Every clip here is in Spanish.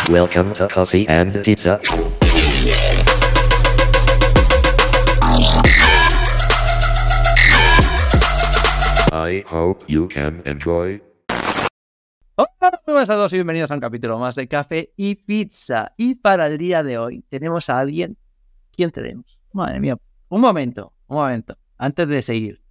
Welcome to Coffee and Pizza. I hope you can enjoy. Hola, muy buenas a todos y bienvenidos a un capítulo más de Café y Pizza. Y para el día de hoy tenemos a alguien. ¿Quién tenemos? Madre mía. Un momento. Antes de seguir,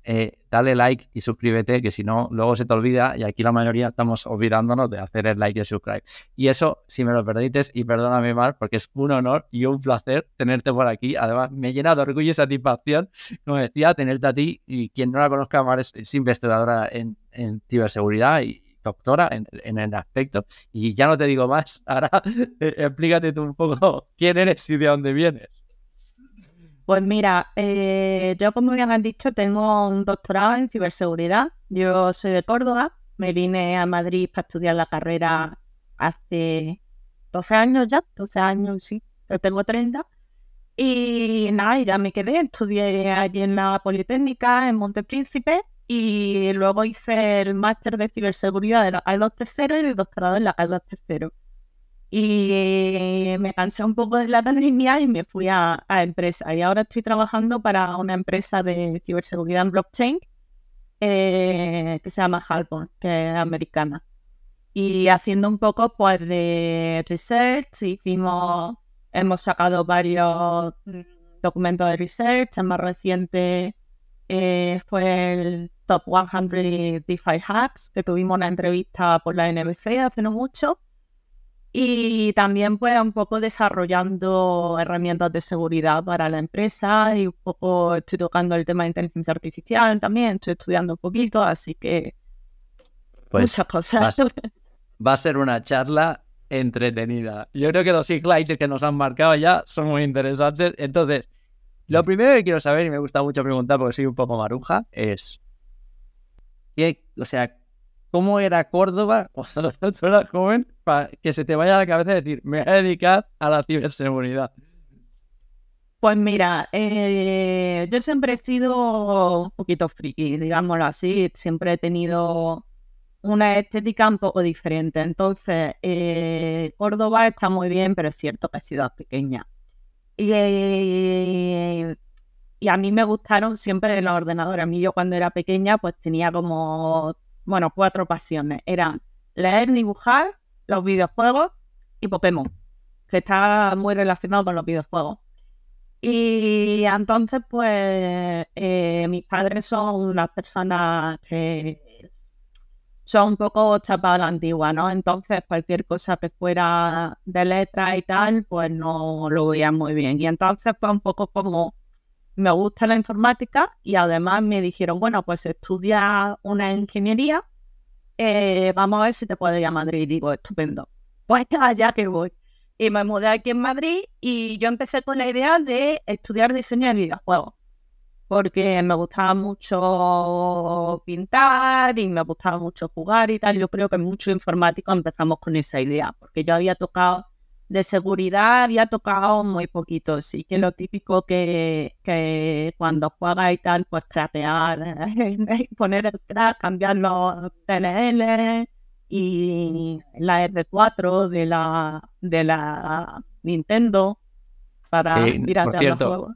dale like y suscríbete, que si no, luego se te olvida y aquí la mayoría estamos olvidándonos de hacer el like y el subscribe. Y eso, si me lo permites, y perdóname mal, porque es un honor y un placer tenerte por aquí. Además, me llena de orgullo y satisfacción, como decía, tenerte a ti. Y quien no la conozca, Mar es investigadora en ciberseguridad y doctora en el aspecto. Y ya no te digo más, ahora explícate tú un poco quién eres y de dónde vienes. Pues mira, yo como bien han dicho tengo un doctorado en ciberseguridad. Yo soy de Córdoba, me vine a Madrid para estudiar la carrera hace 12 años ya, 12 años sí, pero tengo 30. Y nada, ya me quedé, estudié allí en la Politécnica, en Montepríncipe, y luego hice el máster de ciberseguridad de la Carlos III y el doctorado en la Carlos III. Y me cansé un poco de la academia y me fui a empresa. Y ahora estoy trabajando para una empresa de ciberseguridad en blockchain que se llama Halcon, que es americana. Y haciendo un poco pues de research, hemos sacado varios documentos de research. El más reciente fue el Top 100 DeFi Hacks, que tuvimos una entrevista por la NBC hace no mucho. Y también pues un poco desarrollando herramientas de seguridad para la empresa y un poco estoy tocando el tema de inteligencia artificial también, estoy estudiando un poquito, así que Pues muchas cosas. va a ser una charla entretenida. Yo creo que los highlights que nos han marcado ya son muy interesantes. Entonces, lo primero que quiero saber, y me gusta mucho preguntar porque soy un poco maruja, es ¿cómo era Córdoba cuando tú eras joven para que se te vaya a la cabeza decir, me voy a dedicar a la ciberseguridad? Pues mira, yo siempre he sido un poquito friki, digámoslo así, siempre he tenido una estética un poco diferente. Entonces, Córdoba está muy bien, pero es cierto que es ciudad pequeña. Y a mí me gustaron siempre los ordenadores. A mí yo cuando era pequeña pues tenía como, 4 pasiones. Eran leer, dibujar, los videojuegos y Pokémon, que está muy relacionado con los videojuegos. Y entonces pues mis padres son unas personas que son un poco chapadas a la antigua, ¿no? Entonces cualquier cosa que fuera de letras y tal, pues no lo veía muy bien. Y entonces pues un poco como me gusta la informática y además me dijeron, bueno, pues estudia una ingeniería, vamos a ver si te puedes ir a Madrid. Y digo, estupendo, pues allá que voy. Y me mudé aquí en Madrid y yo empecé con la idea de estudiar diseño de videojuegos, porque me gustaba mucho pintar y me gustaba mucho jugar y tal. Yo creo que muchos informáticos empezamos con esa idea, porque yo había tocado de seguridad, había tocado muy poquito. Sí que lo típico que cuando juegas y tal, pues crapear, poner el crack, cambiar los TLL y la R4 de la Nintendo para piratear los juegos.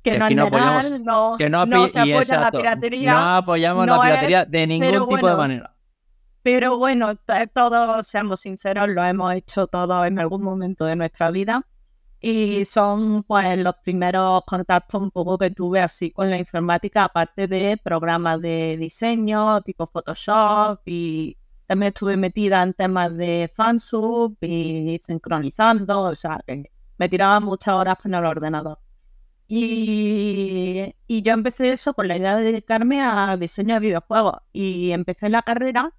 Que no aquí es no legal, apoyamos, no se apoya la piratería. No apoyamos la piratería de ningún tipo de manera. Pero bueno, todos, seamos sinceros, lo hemos hecho todos en algún momento de nuestra vida. Y son pues los primeros contactos un poco que tuve así con la informática, aparte de programas de diseño tipo Photoshop, y también estuve metida en temas de fansub y sincronizando, o sea, que me tiraba muchas horas con el ordenador. Y yo empecé eso con la idea de dedicarme a diseño de videojuegos y empecé la carrera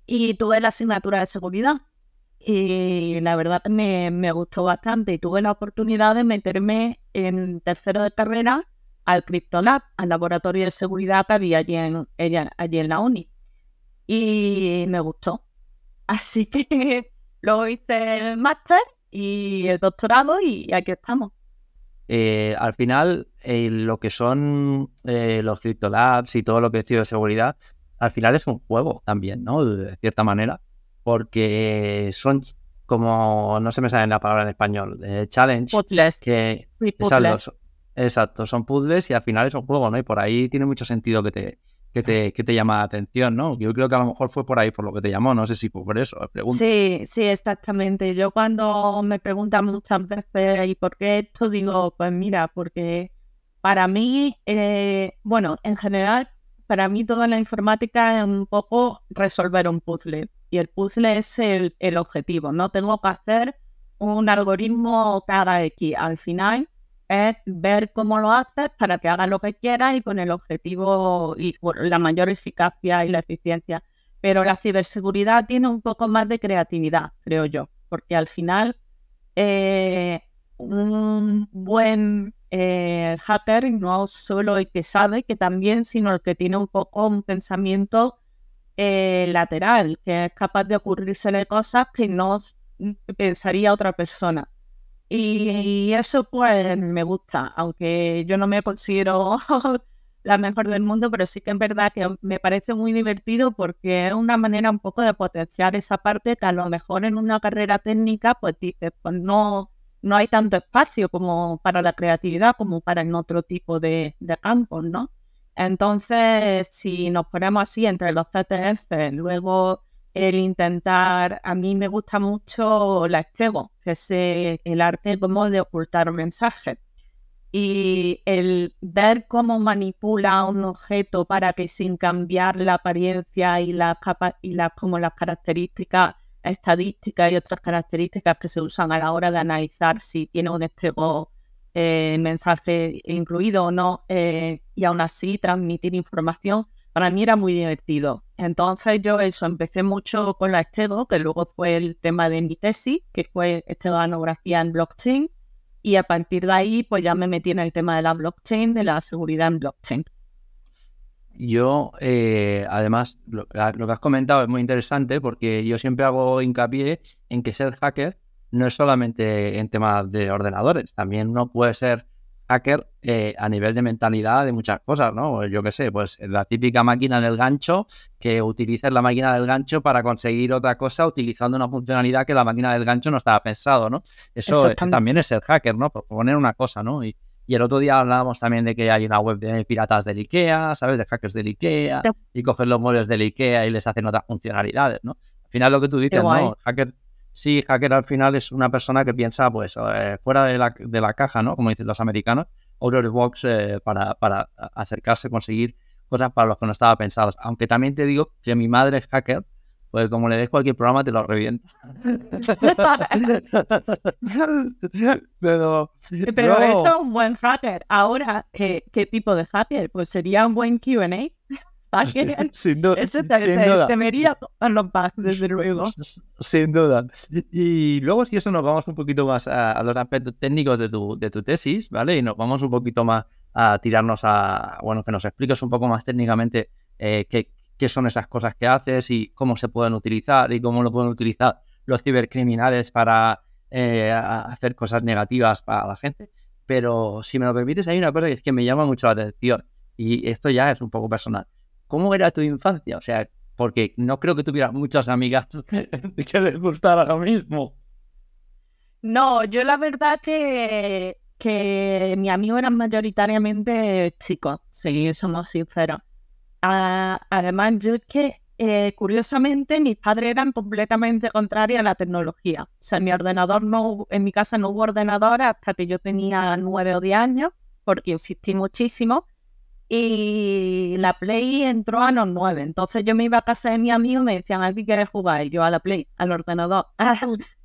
y tuve la asignatura de seguridad y la verdad que me gustó bastante y tuve la oportunidad de meterme en tercero de carrera al CryptoLab, al laboratorio de seguridad que había allí en la uni, y me gustó. Así que luego hice el máster y el doctorado y aquí estamos. Al final, lo que son los CryptoLabs y todo lo que es ciberseguridad, al final es un juego también, ¿no? De cierta manera, porque son como no se me sale la palabra en español, challenge, Puzzles. que Sí, puzzles. exacto, son puzzles y al final es un juego, ¿no? Y por ahí tiene mucho sentido que te llama la atención, ¿no? Yo creo que a lo mejor fue por ahí por lo que te llamó, no sé si fue por eso, pregunto. Sí, sí, exactamente. Yo cuando me preguntan muchas veces ¿y por qué esto? Digo, pues mira, porque para mí, bueno, en general, para mí toda la informática es un poco resolver un puzzle. Y el puzzle es el objetivo. No tengo que hacer un algoritmo que haga X. Al final es ver cómo lo haces para que haga lo que quieras y con el objetivo y con la mayor eficacia y la eficiencia. Pero la ciberseguridad tiene un poco más de creatividad, creo yo, porque al final un buen hacker no solo el que sabe, que también, sino el que tiene un poco un pensamiento lateral, que es capaz de ocurrírsele cosas que no pensaría otra persona. Y eso pues me gusta, aunque yo no me considero la mejor del mundo, pero sí que es verdad que me parece muy divertido porque es una manera un poco de potenciar esa parte que a lo mejor en una carrera técnica pues dices, pues no hay tanto espacio como para la creatividad como para en otro tipo de campos, ¿no? Entonces, si nos ponemos así entre los CTF, luego el intentar, a mí me gusta mucho la stego, que es el arte como de ocultar mensajes. Y el ver cómo manipula un objeto para que sin cambiar la apariencia y como las características estadísticas y otras características que se usan a la hora de analizar si tiene un stego mensaje incluido o no, y aún así transmitir información, para mí era muy divertido. Entonces yo empecé mucho con la stego, que luego fue el tema de mi tesis, que fue esteganografía en blockchain, y a partir de ahí pues ya me metí en el tema de la blockchain, de la seguridad en blockchain. Yo, además, lo que has comentado es muy interesante porque yo siempre hago hincapié en que ser hacker no es solamente en temas de ordenadores, también uno puede ser hacker a nivel de mentalidad de muchas cosas, ¿no? Yo qué sé, pues la típica máquina del gancho, que utilices la máquina del gancho para conseguir otra cosa utilizando una funcionalidad que la máquina del gancho no estaba pensado, ¿no? Eso también es ser hacker, ¿no? Por poner una cosa, ¿no? Y el otro día hablábamos también de que hay una web de piratas del IKEA, ¿sabes? De hackers del IKEA, y cogen los muebles del IKEA y les hacen otras funcionalidades, ¿no? Al final lo que tú dices, ¿no? Hacker al final es una persona que piensa pues fuera de la caja, ¿no? Como dicen los americanos, out of the box, para acercarse, conseguir cosas para los que no estaba pensados. Aunque también te digo que mi madre es hacker, pues como le des cualquier programa te lo revienta. Pero eso es un buen hacker. Ahora, ¿qué tipo de hacker? Pues sería un buen Q&A. Sin duda. Eso te vería todos los bugs, desde luego. Sin duda. Y luego, si eso, nos vamos un poquito más a los aspectos técnicos de tu tesis, ¿vale? Y nos vamos un poquito más a tirarnos bueno, que nos expliques un poco más técnicamente qué son esas cosas que haces y cómo se pueden utilizar y cómo lo pueden utilizar los cibercriminales para hacer cosas negativas para la gente. Pero si me lo permites, hay una cosa que es que me llama mucho la atención y esto ya es un poco personal. ¿Cómo era tu infancia? O sea, porque no creo que tuvieras muchas amigas que les gustara lo mismo. No, yo la verdad que mis amigos eran mayoritariamente chicos, si somos sinceros. Además, yo es que, curiosamente, mis padres eran completamente contrarios a la tecnología. O sea, en mi casa no hubo ordenador hasta que yo tenía 9 o 10 años, porque insistí muchísimo. Y la Play entró a los 9. Entonces yo me iba a casa de mi amigo y me decían, ¿a qué quieres jugar? Y yo, a la Play, al ordenador.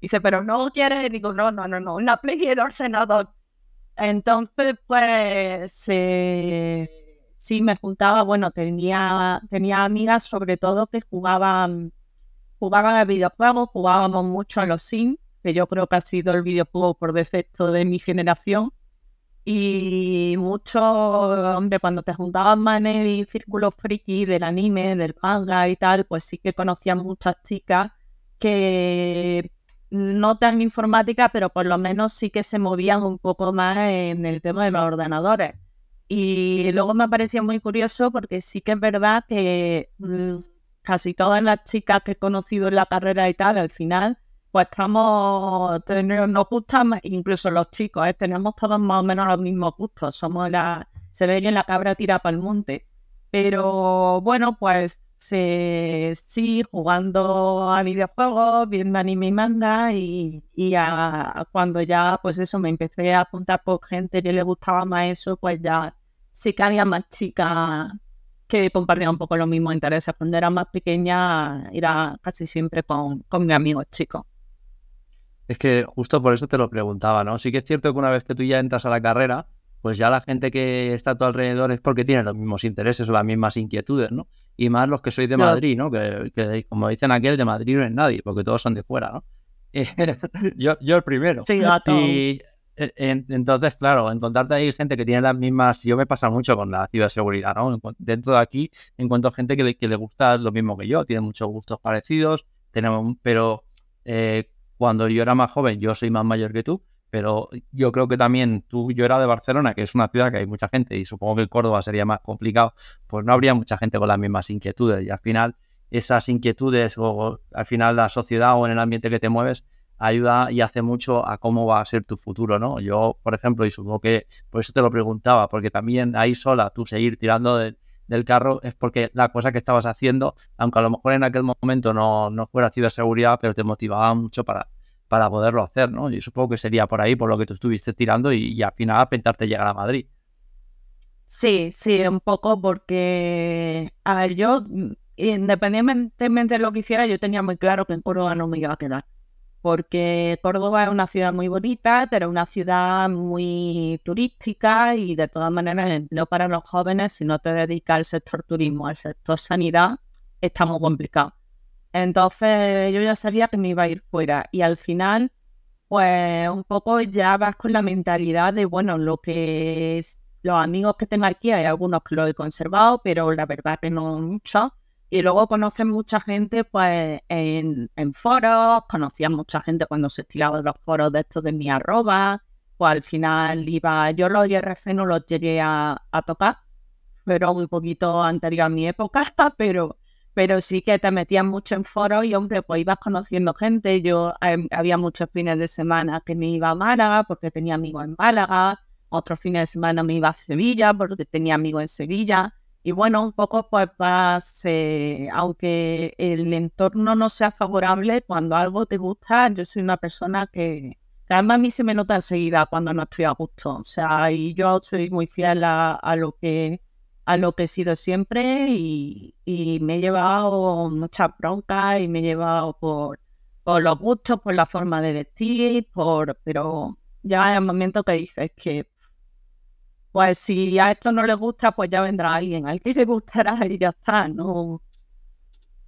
Dice, ¿pero no quieres? Y digo, no, la Play y el ordenador. Entonces, pues, sí me juntaba, bueno, tenía amigas sobre todo que jugaban a videojuegos, jugábamos mucho a los Sims, que yo creo que ha sido el videojuego por defecto de mi generación. Y mucho, hombre, cuando te juntabas más en el círculo friki del anime, del manga y tal, pues sí que conocía muchas chicas que no tan informática, pero por lo menos sí que se movían un poco más en el tema de los ordenadores. Y luego me parecía muy curioso porque sí que es verdad que casi todas las chicas que he conocido en la carrera y tal, al final, pues nos gustan, incluso los chicos, tenemos todos más o menos los mismos gustos, se ve que la cabra tira para el monte. Pero bueno, pues sí, jugando a videojuegos, viendo anime y manga cuando ya, pues eso, me empecé a apuntar por gente que le gustaba más eso, pues ya sí que había más chicas que compartían un poco los mismos intereses. Cuando era más pequeña era casi siempre con mis amigos chicos. Es que justo por eso te lo preguntaba, ¿no? Sí que es cierto que una vez que tú ya entras a la carrera, pues ya la gente que está a tu alrededor es porque tiene los mismos intereses o las mismas inquietudes, ¿no? Y más los que sois de Madrid, ¿no? Que como dicen aquel, de Madrid no es nadie, porque todos son de fuera, ¿no? Yo el primero. Sí, gato. Y entonces, claro, encontrarte ahí gente que tiene las mismas... Yo me pasa mucho con la ciberseguridad, ¿no? Dentro de aquí encuentro gente que le gusta lo mismo que yo, tiene muchos gustos parecidos, pero cuando yo era más joven, yo soy más mayor que tú, pero yo creo que también yo era de Barcelona, que es una ciudad que hay mucha gente, y supongo que en Córdoba sería más complicado, pues no habría mucha gente con las mismas inquietudes, y al final esas inquietudes o al final la sociedad o en el ambiente que te mueves ayuda y hace mucho a cómo va a ser tu futuro, ¿no? Yo, por ejemplo, y supongo que por eso te lo preguntaba, porque también ahí sola tú seguir tirando del carro es porque la cosa que estabas haciendo, aunque a lo mejor en aquel momento no fuera ciberseguridad, pero te motivaba mucho para poderlo hacer, ¿no? Y supongo que sería por ahí, por lo que tú estuviste tirando y al final a pensarte llegar a Madrid. Sí, un poco porque, a ver, yo, independientemente de lo que hiciera, yo tenía muy claro que en Córdoba no me iba a quedar. Porque Córdoba es una ciudad muy bonita, pero una ciudad muy turística y de todas maneras el empleo para los jóvenes, si no te dedicas al sector turismo, al sector sanidad, está muy complicado. Entonces yo ya sabía que me iba a ir fuera y al final, pues un poco ya vas con la mentalidad de, bueno, lo que es los amigos que tengo aquí, hay algunos que los he conservado, pero la verdad que no mucho. Y luego conoces mucha gente pues en foros, conocía mucha gente cuando se estiraban los foros de estos de mi arroba, pues al final yo los IRC no los llegué a tocar, pero un poquito anterior a mi época, pero sí que te metías mucho en foros y hombre, pues ibas conociendo gente. Yo había muchos fines de semana que me iba a Málaga porque tenía amigos en Málaga, otros fines de semana me iba a Sevilla porque tenía amigos en Sevilla. Y bueno, un poco pues aunque el entorno no sea favorable, cuando algo te gusta, yo soy una persona que además a mí se me nota enseguida cuando no estoy a gusto. O sea, y yo soy muy fiel a lo que he sido siempre y me he llevado muchas broncas y me he llevado por los gustos, por la forma de vestir, pero ya hay un momento que dices que pues si a esto no le gusta, pues ya vendrá alguien al que le gustará y ya está, ¿no?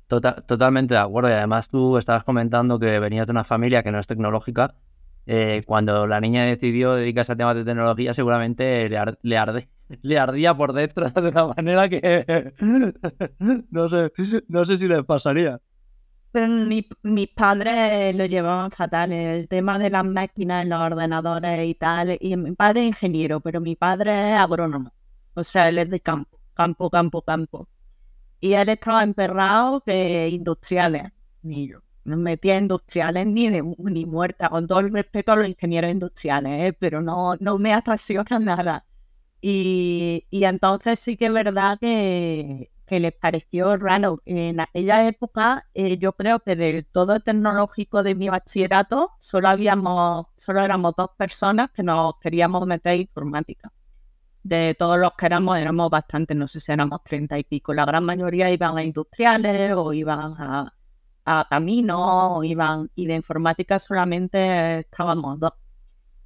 Totalmente de acuerdo. Y además tú estabas comentando que venías de una familia que no es tecnológica. Cuando la niña decidió dedicarse a temas de tecnología, seguramente le ardía por dentro de una manera que no sé si les pasaría. Pero mis padres lo llevaban fatal, el tema de las máquinas en los ordenadores y tal. Y mi padre es ingeniero, pero mi padre es agrónomo. O sea, él es de campo. Y él estaba emperrado que industriales. Ni yo. No metía industriales ni muerta, con todo el respeto a los ingenieros industriales, pero no me apasiona nada. Y entonces sí que es verdad que les pareció raro. En aquella época, yo creo que del todo tecnológico de mi bachillerato, solo éramos 2 personas que nos queríamos meter en informática. De todos los que éramos bastantes, no sé si éramos 30 y pico. La gran mayoría iban a industriales o iban a caminos, y de informática solamente estábamos 2.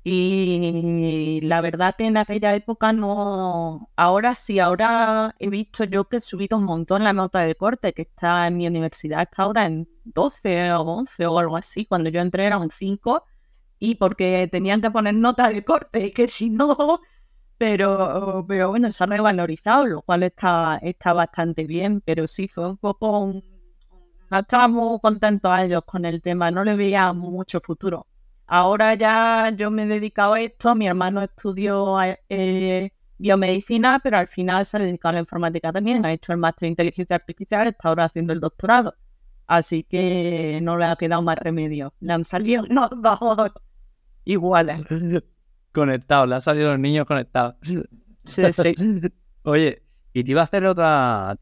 Y la verdad que en aquella época no. Ahora sí, ahora he visto yo que he subido un montón la nota de corte, que está en mi universidad, está ahora en 12 o 11 o algo así. Cuando yo entré era un 5 y porque tenían que poner nota de corte, y que si no. Pero bueno, se ha revalorizado, lo cual está bastante bien, pero sí, fue un poco no estábamos muy contentos a ellos con el tema, no le veía mucho futuro. Ahora ya yo me he dedicado a esto, mi hermano estudió biomedicina, pero al final se ha dedicado a la informática también, ha hecho el máster de inteligencia artificial, está ahora haciendo el doctorado. Así que no le ha quedado más remedio. Le han salido los dos iguales. Conectados, le han salido los niños conectados. Sí, sí. Oye, y te iba a hacer otra...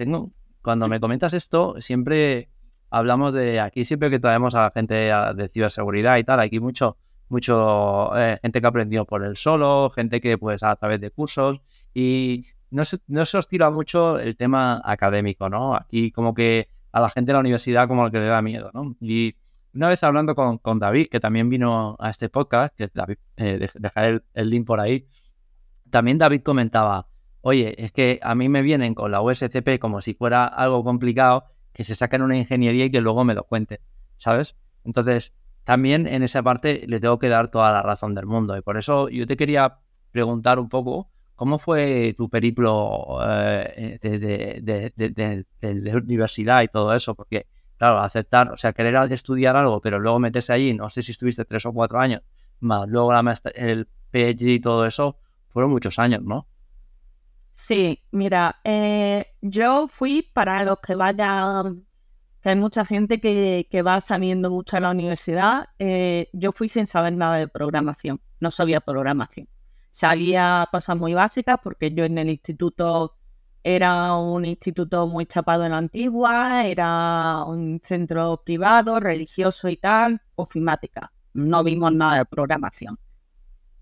Cuando me comentas esto, siempre hablamos de... Aquí siempre que traemos a la gente de ciberseguridad y tal, aquí mucho gente que ha aprendido por él solo, gente que pues a través de cursos, y no se os tira mucho el tema académico, ¿no? Aquí como que a la gente de la universidad como que le da miedo, ¿no? Y una vez hablando con David, que también vino a este podcast, que David, dejaré el link por ahí, también David comentaba, oye, es que a mí me vienen con la USCP como si fuera algo complicado, que se saquen una ingeniería y que luego me lo cuenten, ¿sabes? Entonces, también en esa parte le tengo que dar toda la razón del mundo. Y por eso yo te quería preguntar un poco, ¿cómo fue tu periplo de universidad y todo eso? Porque, claro, aceptar, o sea, querer estudiar algo, pero luego meterse allí, no sé si estuviste 3 o 4 años, más luego el PhD y todo eso, fueron muchos años, ¿no? Sí, mira, yo fui para los que vayan, que hay mucha gente que va saliendo mucho a la universidad, yo fui sin saber nada de programación, no sabía programación. Sabía cosas muy básicas porque yo en el instituto era un instituto muy chapado en la antigua, era un centro privado, religioso y tal, ofimática. No vimos nada de programación.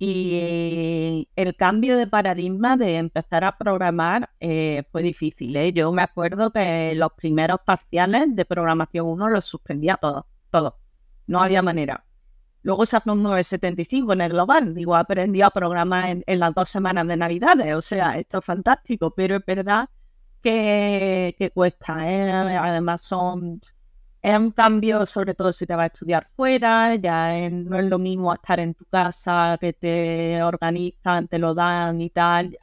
Y el cambio de paradigma de empezar a programar fue difícil, ¿eh? Yo me acuerdo que los primeros parciales de programación 1 los suspendía todos. No había manera. Luego sacó un 975 en el global. Digo, aprendí a programar en las 2 semanas de Navidades. O sea, esto es fantástico, pero es verdad que cuesta, ¿eh? Además es un cambio, sobre todo si te vas a estudiar fuera, no es lo mismo estar en tu casa, que te organizan, te lo dan y tal,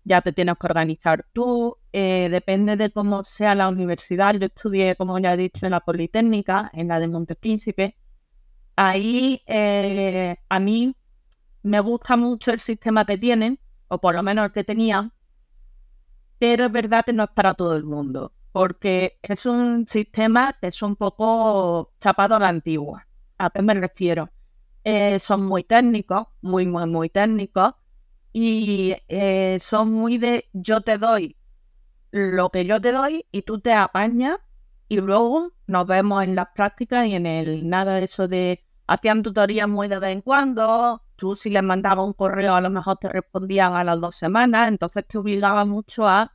ya te tienes que organizar tú, depende de cómo sea la universidad. Yo estudié, como ya he dicho, en la Politécnica, en la de Montepríncipe. Ahí a mí me gusta mucho el sistema que tienen, o por lo menos el que tenían, pero es verdad que no es para todo el mundo, porque es un sistema que es un poco chapado a la antigua. ¿A qué me refiero? Son muy técnicos, muy técnicos, y son muy de yo te doy lo que yo te doy y tú te apañas y luego nos vemos en las prácticas y en el nada de eso de hacían tutorías muy de vez en cuando. Tú si les mandabas un correo a lo mejor te respondían a las 2 semanas, entonces te obligaba mucho a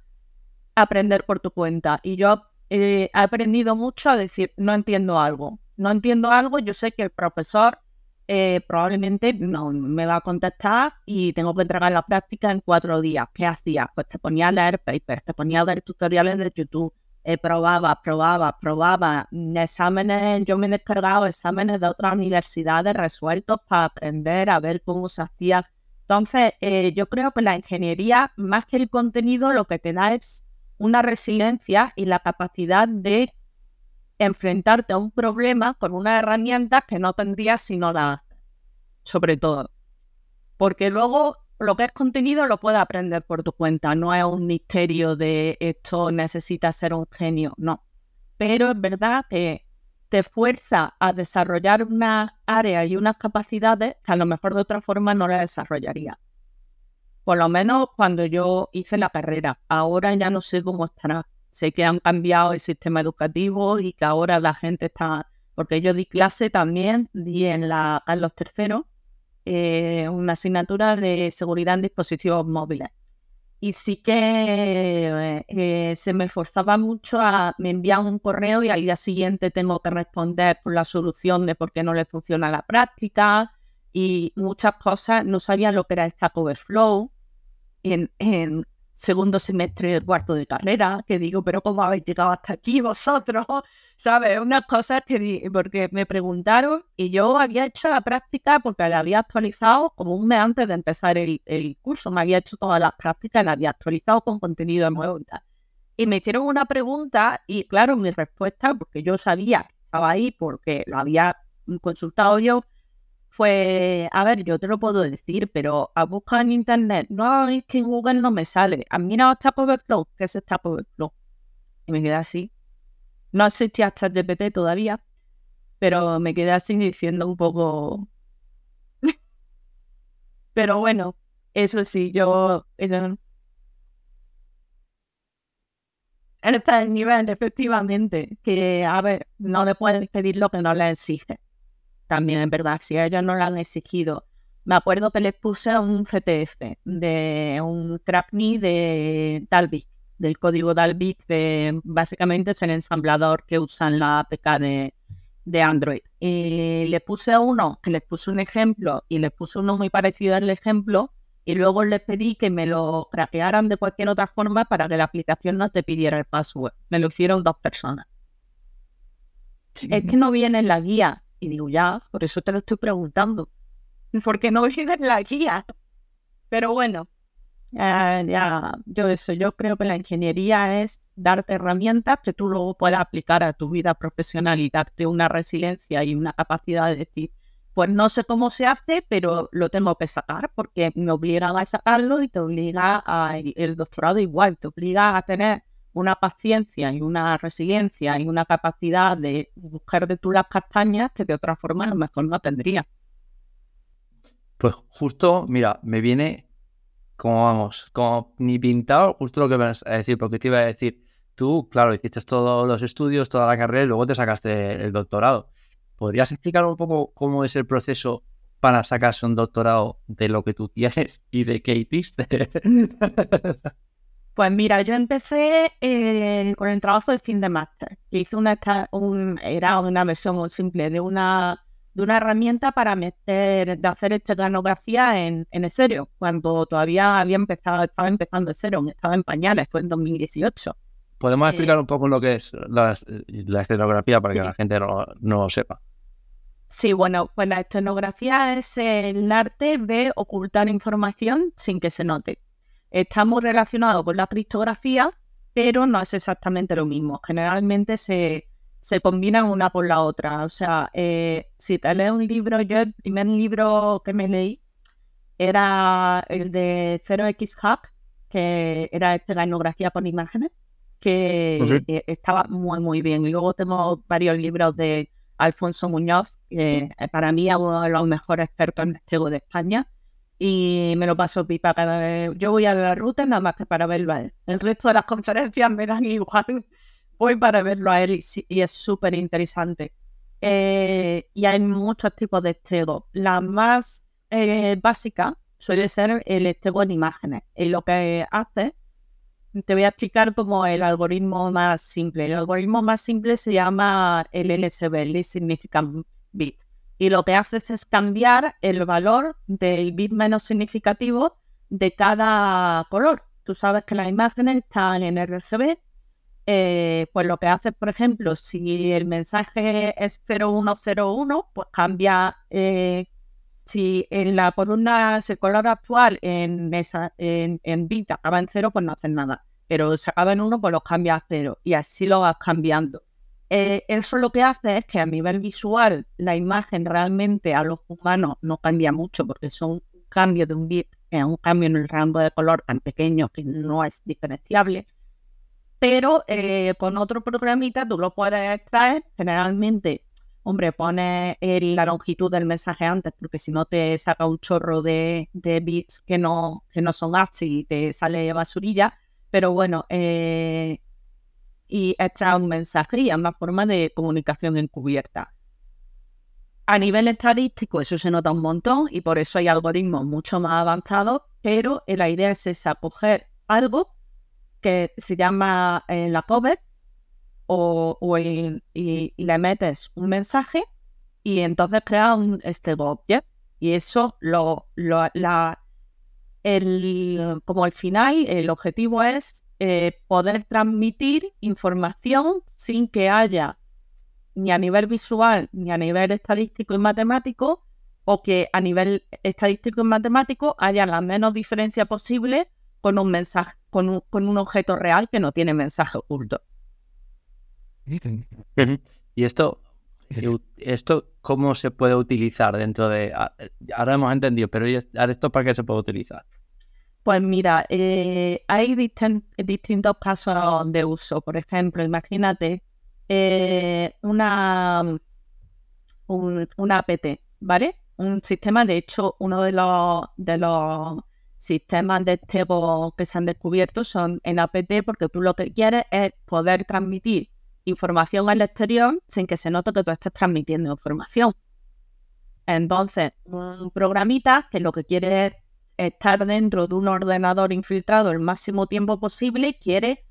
aprender por tu cuenta. Y yo he aprendido mucho a decir, no entiendo algo, yo sé que el profesor probablemente no me va a contestar y tengo que entregar la práctica en 4 días. ¿Qué hacía? Pues te ponía a leer papers, te ponía a ver tutoriales de YouTube, probaba, exámenes, yo me he descargado exámenes de otras universidades resueltos para aprender a ver cómo se hacía. Entonces, yo creo que la ingeniería, más que el contenido, lo que te da es una resiliencia y la capacidad de enfrentarte a un problema con unas herramientas que no tendrías si no las haces, sobre todo. Porque luego lo que es contenido lo puedes aprender por tu cuenta, no es un misterio de esto necesita ser un genio, no. Pero es verdad que te fuerza a desarrollar unas áreas y unas capacidades que a lo mejor de otra forma no las desarrollaría. Por lo menos cuando yo hice la carrera. Ahora ya no sé cómo estará. Sé que han cambiado el sistema educativo y que ahora la gente está... Porque yo di clase también, di en la Carlos III, una asignatura de seguridad en dispositivos móviles. Y sí que se me forzaba mucho me enviaban un correo y al día siguiente tengo que responder por la solución de por qué no le funciona la práctica y muchas cosas. No sabía lo que era Stack Overflow en segundo semestre del 4º de carrera, que digo, pero ¿cómo habéis llegado hasta aquí vosotros? ¿Sabes? Unas cosas porque me preguntaron y yo había hecho la práctica porque la había actualizado como un mes antes de empezar el curso. Me había hecho todas las prácticas, la había actualizado con contenido nuevo y tal. Y me hicieron una pregunta y claro, mi respuesta, porque yo sabía que estaba ahí porque lo había consultado yo, fue, a ver, yo te lo puedo decir, pero a buscar en internet, no, es que en Google no me sale. ¿Has mirado Stack Overflow? ¿Qué es Stack Overflow? Y me quedé así. No existía ChatGPT todavía, pero me quedé así diciendo un poco... Pero bueno, eso sí, eso... Este es el nivel, efectivamente, que, a ver, no le pueden pedir lo que no le exige. También es verdad, si ellos no lo han exigido. Me acuerdo que les puse un CTF de un CRAPNI de Dalvik, del código Dalvik, básicamente es el ensamblador que usan la APK de Android. Y le puse uno, que les puse un ejemplo, y les puse uno muy parecido al ejemplo, y luego les pedí que me lo craquearan de cualquier otra forma para que la aplicación no te pidiera el password. Me lo hicieron 2 personas. Es que no viene en la guía. Y digo, ya, por eso te lo estoy preguntando. ¿Por qué no viene en la guía? Pero bueno, yo creo que la ingeniería es darte herramientas que tú luego puedas aplicar a tu vida profesional y darte una resiliencia y una capacidad de decir, pues no sé cómo se hace, pero lo tengo que sacar porque me obligan a sacarlo y te obliga el doctorado igual, te obliga a tener una paciencia y una resiliencia y una capacidad de buscar de tú las castañas que de otra forma a lo mejor no tendría. Pues justo, mira, me viene como ni pintado justo lo que me vas a decir, porque te iba a decir, tú, claro, hiciste todos los estudios, toda la carrera y luego te sacaste el doctorado. ¿Podrías explicar un poco cómo es el proceso para sacarse un doctorado de lo que tú tienes y de qué hiciste? Pues mira, yo empecé con el trabajo de fin de máster, que hice era una versión muy simple de una herramienta para hacer esteganografía en Ethereum, cuando todavía estaba empezando Ethereum, estaba en pañales, fue en 2018. ¿Podemos explicar un poco lo que es la escenografía para que la gente no lo sepa? Sí, bueno, pues la escenografía es el arte de ocultar información sin que se note. Está muy relacionado con la criptografía, pero no es exactamente lo mismo. Generalmente se combinan una por la otra. O sea, si te lees un libro, yo el primer libro que me leí era el de 0x Hack, que era esteganografía con imágenes, que estaba muy, muy bien. Y luego tengo varios libros de Alfonso Muñoz, que para mí es uno de los mejores expertos en estego de España. Y me lo paso pipa cada vez. Yo voy a la ruta nada más que para verlo a él. El resto de las conferencias me dan igual. Voy para verlo a él y es súper interesante. Y hay muchos tipos de estego. La más básica suele ser el estego en imágenes. Y lo que hace, te voy a explicar como el algoritmo más simple. El algoritmo más simple se llama el LSB, Least Significant Bit. Y lo que haces es cambiar el valor del bit menos significativo de cada color. Tú sabes que las imágenes están en RGB. Pues lo que haces, por ejemplo, si el mensaje es 0101, pues cambia. Si en la columna, si el color actual en bit acaba en 0, pues no haces nada. Pero si acaba en 1, pues lo cambias a 0. Y así lo vas cambiando. Eso lo que hace es que a nivel visual la imagen realmente a los humanos no cambia mucho porque son un cambio de un bit, un cambio en el rango de color tan pequeño que no es diferenciable, pero con otro programita tú lo puedes extraer. Generalmente, hombre, pones la longitud del mensaje antes porque si no te saca un chorro de bits que no son ASCII y te sale basurilla, pero bueno, y extraer un mensaje y es una forma de comunicación encubierta. A nivel estadístico eso se nota un montón y por eso hay algoritmos mucho más avanzados, pero la idea es esa, coger algo que se llama la cover y le metes un mensaje y entonces creas un object y eso como al final el objetivo es poder transmitir información sin que haya ni a nivel visual ni a nivel estadístico y matemático, o que a nivel estadístico y matemático haya la menos diferencia posible con un mensaje, con un objeto real que no tiene mensaje oculto. ¿Y esto cómo se puede utilizar dentro de... Ahora hemos entendido, pero ¿esto para qué se puede utilizar? Pues mira, hay distintos casos de uso. Por ejemplo, imagínate una APT, ¿vale? Un sistema, de hecho, uno de los sistemas de stego que se han descubierto son en APT, porque tú lo que quieres es poder transmitir información al exterior sin que se note que tú estés transmitiendo información. Entonces, un programita que lo que quiere es estar dentro de un ordenador infiltrado el máximo tiempo posible, quiere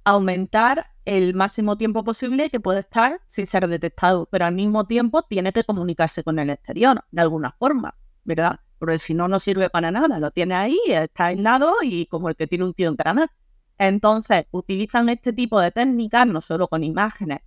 aumentar el máximo tiempo posible que puede estar sin ser detectado, pero al mismo tiempo tiene que comunicarse con el exterior de alguna forma, ¿verdad? Porque si no, no sirve para nada, lo tiene ahí, está aislado y como el que tiene un tío en granada. Entonces, utilizan este tipo de técnicas, no solo con imágenes.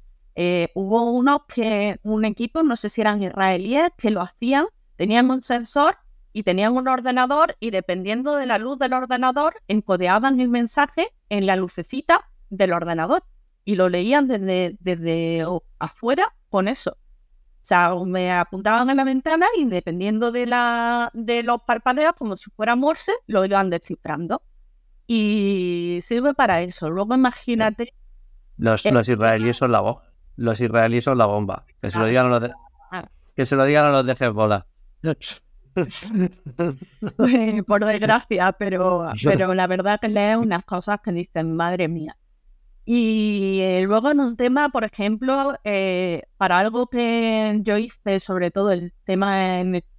Hubo un equipo, no sé si eran israelíes, que lo hacían, tenían un sensor y tenían un ordenador y dependiendo de la luz del ordenador, encodeaban el mensaje en la lucecita del ordenador y lo leían desde afuera con eso. O sea, me apuntaban en la ventana y dependiendo de los parpadeos, como si fuera Morse, lo iban descifrando. Y sirve para eso. Luego imagínate... Los israelíes son la bomba. Los israelíes son la bomba. Que se lo digan a los de Hezbollah. Por desgracia, pero la verdad que lees unas cosas que dicen, madre mía. Y luego en un tema, por ejemplo, para algo que yo hice, sobre todo el tema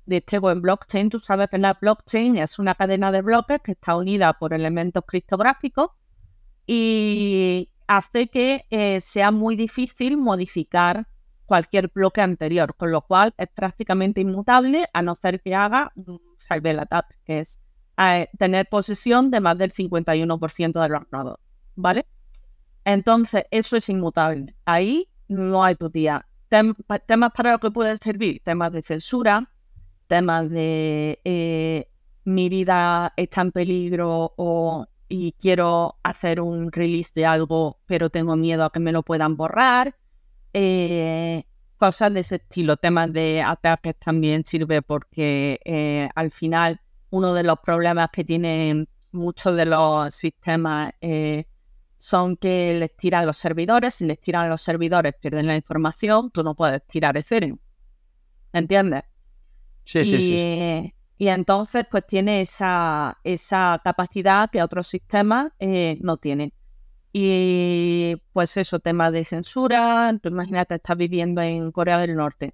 de stego en blockchain, tú sabes que la blockchain es una cadena de bloques que está unida por elementos criptográficos y hace que sea muy difícil modificar cualquier bloque anterior, con lo cual es prácticamente inmutable a no ser que haga un Cyber Attack, que es tener posesión de más del 51% del ordenador, ¿vale? Entonces, eso es inmutable. Ahí no hay tutía. Temas para lo que pueden servir, temas de censura, temas de mi vida está en peligro y quiero hacer un release de algo, pero tengo miedo a que me lo puedan borrar. Cosas de ese estilo. Temas de ataques también sirve porque al final uno de los problemas que tienen muchos de los sistemas son que les tiran los servidores. Si les tiran los servidores pierden la información, tú no puedes tirar Ethereum, ¿entiendes? Sí. Y entonces pues tiene esa capacidad que otros sistemas no tienen. Y pues eso, temas de censura. Tú imagínate, estás viviendo en Corea del Norte,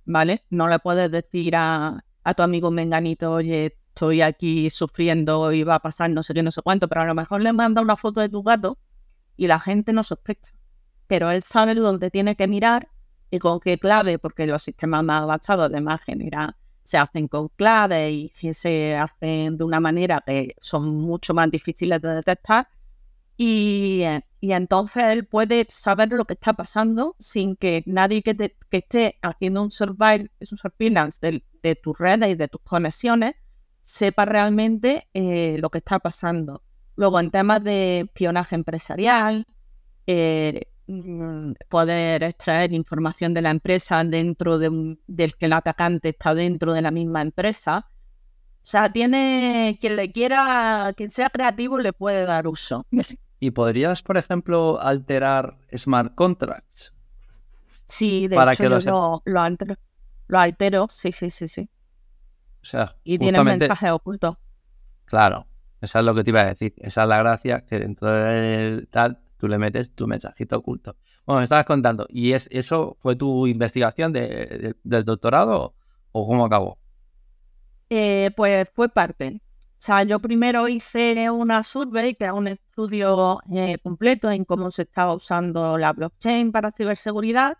¿vale? No le puedes decir a tu amigo menganito, oye, estoy aquí sufriendo y va a pasar no sé qué, no sé cuánto, pero a lo mejor le manda una foto de tu gato y la gente no sospecha. Pero él sabe dónde tiene que mirar y con qué clave, porque los sistemas más avanzados de imagen se hacen con clave y que se hacen de una manera que son mucho más difíciles de detectar. Y entonces él puede saber lo que está pasando sin que nadie que esté haciendo un surveillance de tus redes y de tus conexiones sepa realmente lo que está pasando. Luego, en temas de espionaje empresarial, poder extraer información de la empresa dentro del que el atacante está dentro de la misma empresa. O sea, tiene quien sea creativo le puede dar uso. ¿Y podrías, por ejemplo, alterar smart contracts? Sí, de hecho lo altero, sí. O sea, y tiene mensajes ocultos. Claro, esa es lo que te iba a decir. Esa es la gracia, que dentro del tal tú le metes tu mensajito oculto. Bueno, me estabas contando. ¿Y eso fue tu investigación del doctorado o cómo acabó? Pues fue parte. O sea, yo primero hice una survey, que es un estudio completo en cómo se estaba usando la blockchain para ciberseguridad.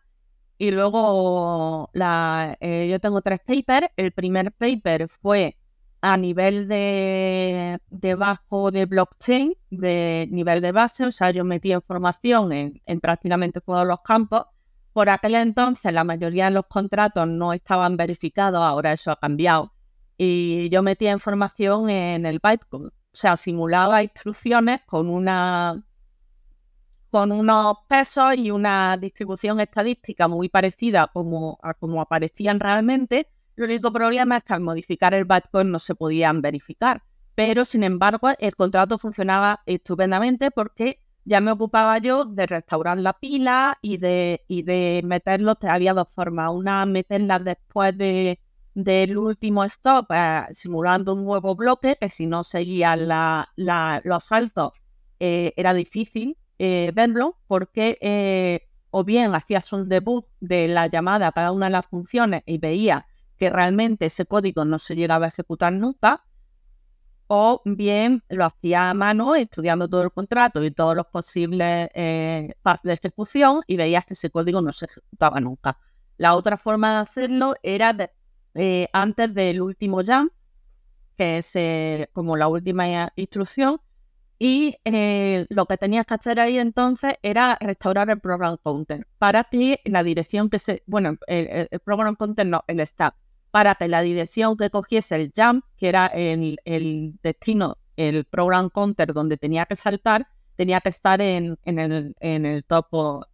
Y luego yo tengo 3 papers. El primer paper fue a nivel de bajo de blockchain, de nivel de base. O sea, yo metí información en prácticamente todos los campos. Por aquel entonces la mayoría de los contratos no estaban verificados, ahora eso ha cambiado. Y yo metía información en el bytecode. O sea, simulaba instrucciones con unos pesos y una distribución estadística muy parecida a como aparecían realmente. El único problema es que al modificar el bytecode no se podían verificar. Pero, sin embargo, el contrato funcionaba estupendamente porque ya me ocupaba yo de restaurar la pila y de meterlos. Había dos formas. Una, meterlas después del último stop, simulando un nuevo bloque, que si no seguían los saltos era difícil verlo, porque o bien hacías un debug de la llamada a cada una de las funciones y veía que realmente ese código no se llegaba a ejecutar nunca, o bien lo hacía a mano, estudiando todo el contrato y todos los posibles paths de ejecución, y veías que ese código no se ejecutaba nunca. La otra forma de hacerlo era antes del último jump, que es como la última instrucción, y lo que tenías que hacer ahí entonces era restaurar el program counter para que la dirección que el program counter no, el stack, para que la dirección que cogiese el jump, que era el destino, el program counter donde tenía que saltar, tenía que estar en el topo,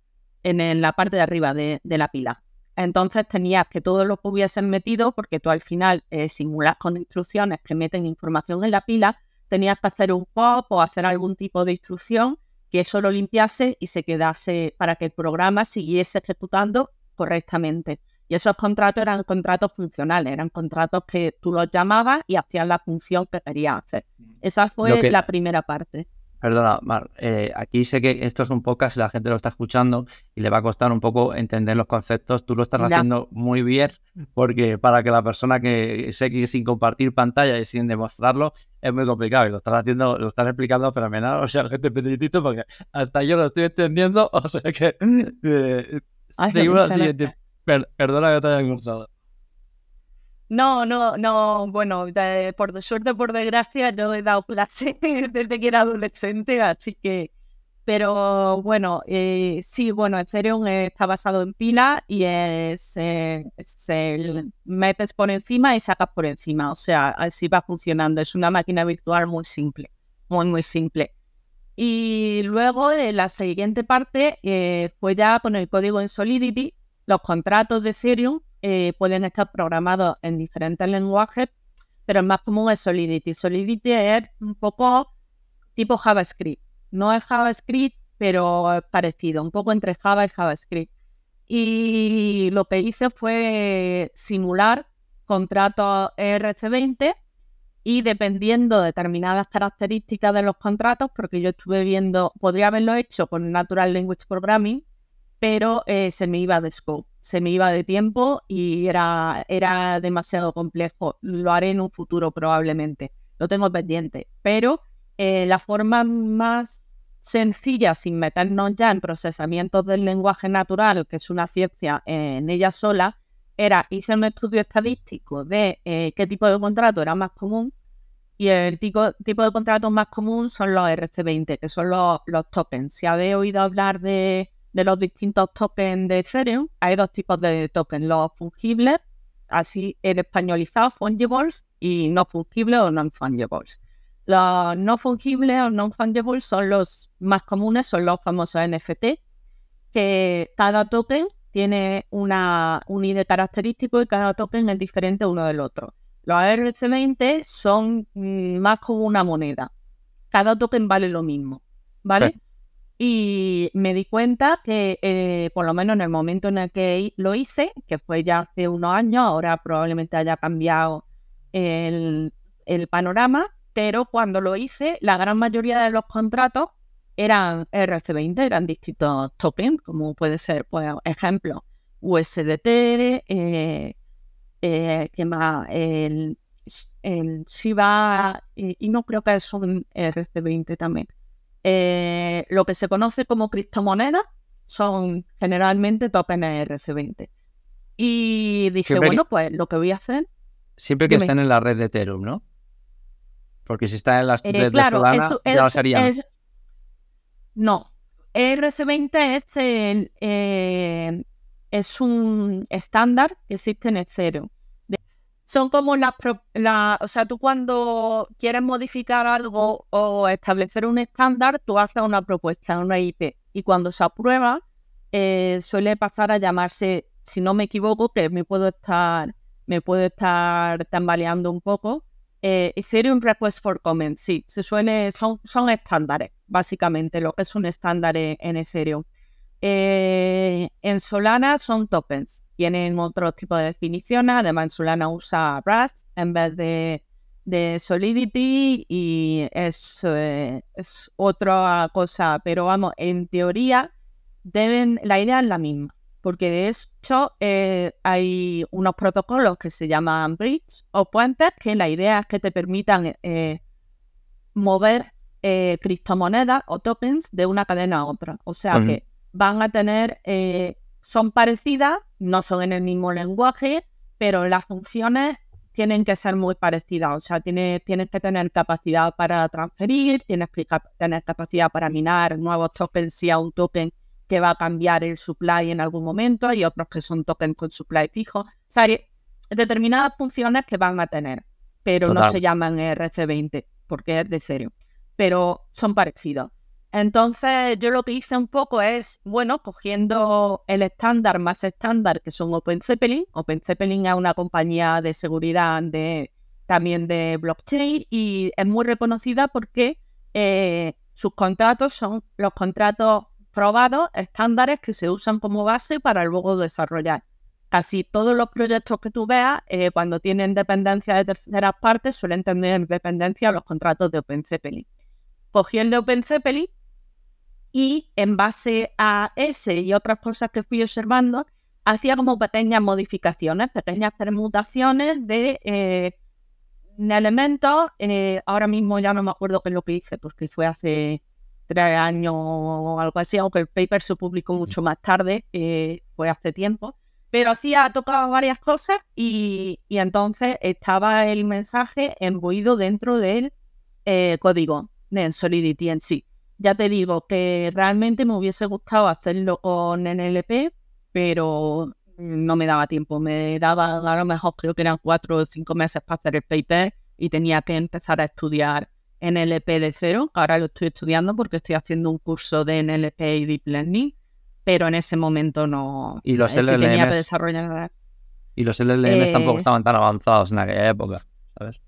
en la parte de arriba de la pila. Entonces tenías que todo lo que hubiesen metido, porque tú al final simulas con instrucciones que meten información en la pila, tenías que hacer un pop o hacer algún tipo de instrucción que eso lo limpiase y se quedase para que el programa siguiese ejecutando correctamente. Y esos contratos eran contratos funcionales, eran contratos que tú los llamabas y hacían la función que querías hacer. Esa fue la primera parte. Perdona, Mar, aquí sé que esto es un podcast y la gente lo está escuchando y le va a costar un poco entender los conceptos. Tú lo estás haciendo muy bien, porque para que la persona que sé que sin compartir pantalla y sin demostrarlo es muy complicado, y lo estás explicando fenomenal. O sea, gente, felicito porque hasta yo lo estoy entendiendo. O sea que seguimos la siguiente. Perdona que te haya cruzado. No, bueno, por suerte, por desgracia, yo he dado clase desde que era adolescente, así que, pero bueno, sí, bueno, Ethereum está basado en pila y metes por encima y sacas por encima, o sea, así va funcionando, es una máquina virtual muy simple, muy simple. Y luego la siguiente parte fue ya con el código en Solidity. Los contratos de Ethereum pueden estar programados en diferentes lenguajes, pero el más común es Solidity. Solidity es un poco tipo JavaScript. No es JavaScript, pero es parecido, un poco entre Java y JavaScript. Y lo que hice fue simular contratos ERC20 y dependiendo de determinadas características de los contratos, porque yo estuve viendo, podría haberlo hecho con Natural Language Programming, pero se me iba de scope, se me iba de tiempo y era demasiado complejo. Lo haré en un futuro probablemente, lo tengo pendiente. Pero la forma más sencilla, sin meternos ya en procesamientos del lenguaje natural, que es una ciencia en ella sola, hice un estudio estadístico de qué tipo de contrato era más común, y el tipo de contratos más común son los RC20, que son los tokens. Si habéis oído hablar de los distintos tokens de Ethereum, hay dos tipos de tokens, los fungibles, así en españolizado, fungibles, y no fungibles o non-fungibles. Los no fungibles o non-fungibles son los más comunes, son los famosos NFT, que cada token tiene un ID característico y cada token es diferente uno del otro. Los RC20 son más como una moneda. Cada token vale lo mismo, ¿vale? Sí. Y me di cuenta que, por lo menos en el momento en el que lo hice, que fue ya hace unos años, ahora probablemente haya cambiado el panorama, pero cuando lo hice, la gran mayoría de los contratos eran RC20, eran distintos tokens, como puede ser, pues, ejemplo, USDT, ¿qué más? El Shiba, y no creo que es un RC20 también. Lo que se conoce como criptomonedas son generalmente tokens RC20. Y dije, pues lo que voy a hacer... Siempre que estén en la red de Ethereum, ¿no? Porque si está en las redes de Solana, ya lo sería. No, RC20 es un estándar que existe en Ethereum. Son como o sea, tú cuando quieres modificar algo o establecer un estándar, tú haces una propuesta, una IP, y cuando se aprueba, suele pasar a llamarse, si no me equivoco, que me puedo estar tambaleando un poco, Ethereum Request for Comment, sí, son estándares, básicamente, lo que es un estándar en Ethereum. En Solana son tokens, tienen otro tipo de definiciones, además en Solana usa Rust en vez de Solidity y es otra cosa, pero vamos, en teoría la idea es la misma, porque de hecho hay unos protocolos que se llaman bridge o puentes que la idea es que te permitan mover criptomonedas o tokens de una cadena a otra, o sea que van a tener, son parecidas, no son en el mismo lenguaje, pero las funciones tienen que ser muy parecidas, o sea, tienes que tener capacidad para transferir, tienes que tener capacidad para minar nuevos tokens si a un token que va a cambiar el supply en algún momento y otros que son tokens con supply fijo. O sea, hay determinadas funciones que van a tener, pero no se llaman RC20 porque es de Ethereum, pero son parecidos. Entonces, yo lo que hice un poco es, bueno, cogiendo el estándar más estándar que son OpenZeppelin. OpenZeppelin es una compañía de seguridad también de blockchain y es muy reconocida porque sus contratos son los contratos probados, estándares que se usan como base para luego desarrollar. Casi todos los proyectos que tú veas, cuando tienen dependencia de terceras partes, suelen tener dependencia a los contratos de OpenZeppelin. Cogí el de OpenZeppelin y en base a ese y otras cosas que fui observando, hacía como pequeñas modificaciones, pequeñas permutaciones de elementos. Ahora mismo ya no me acuerdo qué es lo que hice, porque fue hace 3 años o algo así, aunque el paper se publicó mucho más tarde, fue hace tiempo. Pero tocaba varias cosas y entonces estaba el mensaje embuido dentro del código de Solidity en sí. Ya te digo que realmente me hubiese gustado hacerlo con NLP, pero no me daba tiempo. Me daba, a lo mejor creo que eran 4 o 5 meses para hacer el paper y tenía que empezar a estudiar NLP de cero. Ahora lo estoy estudiando porque estoy haciendo un curso de NLP y Deep Learning, pero en ese momento no. Y los LLMs, tenía que desarrollar. Y los LLMs tampoco estaban tan avanzados en aquella época, ¿sabes?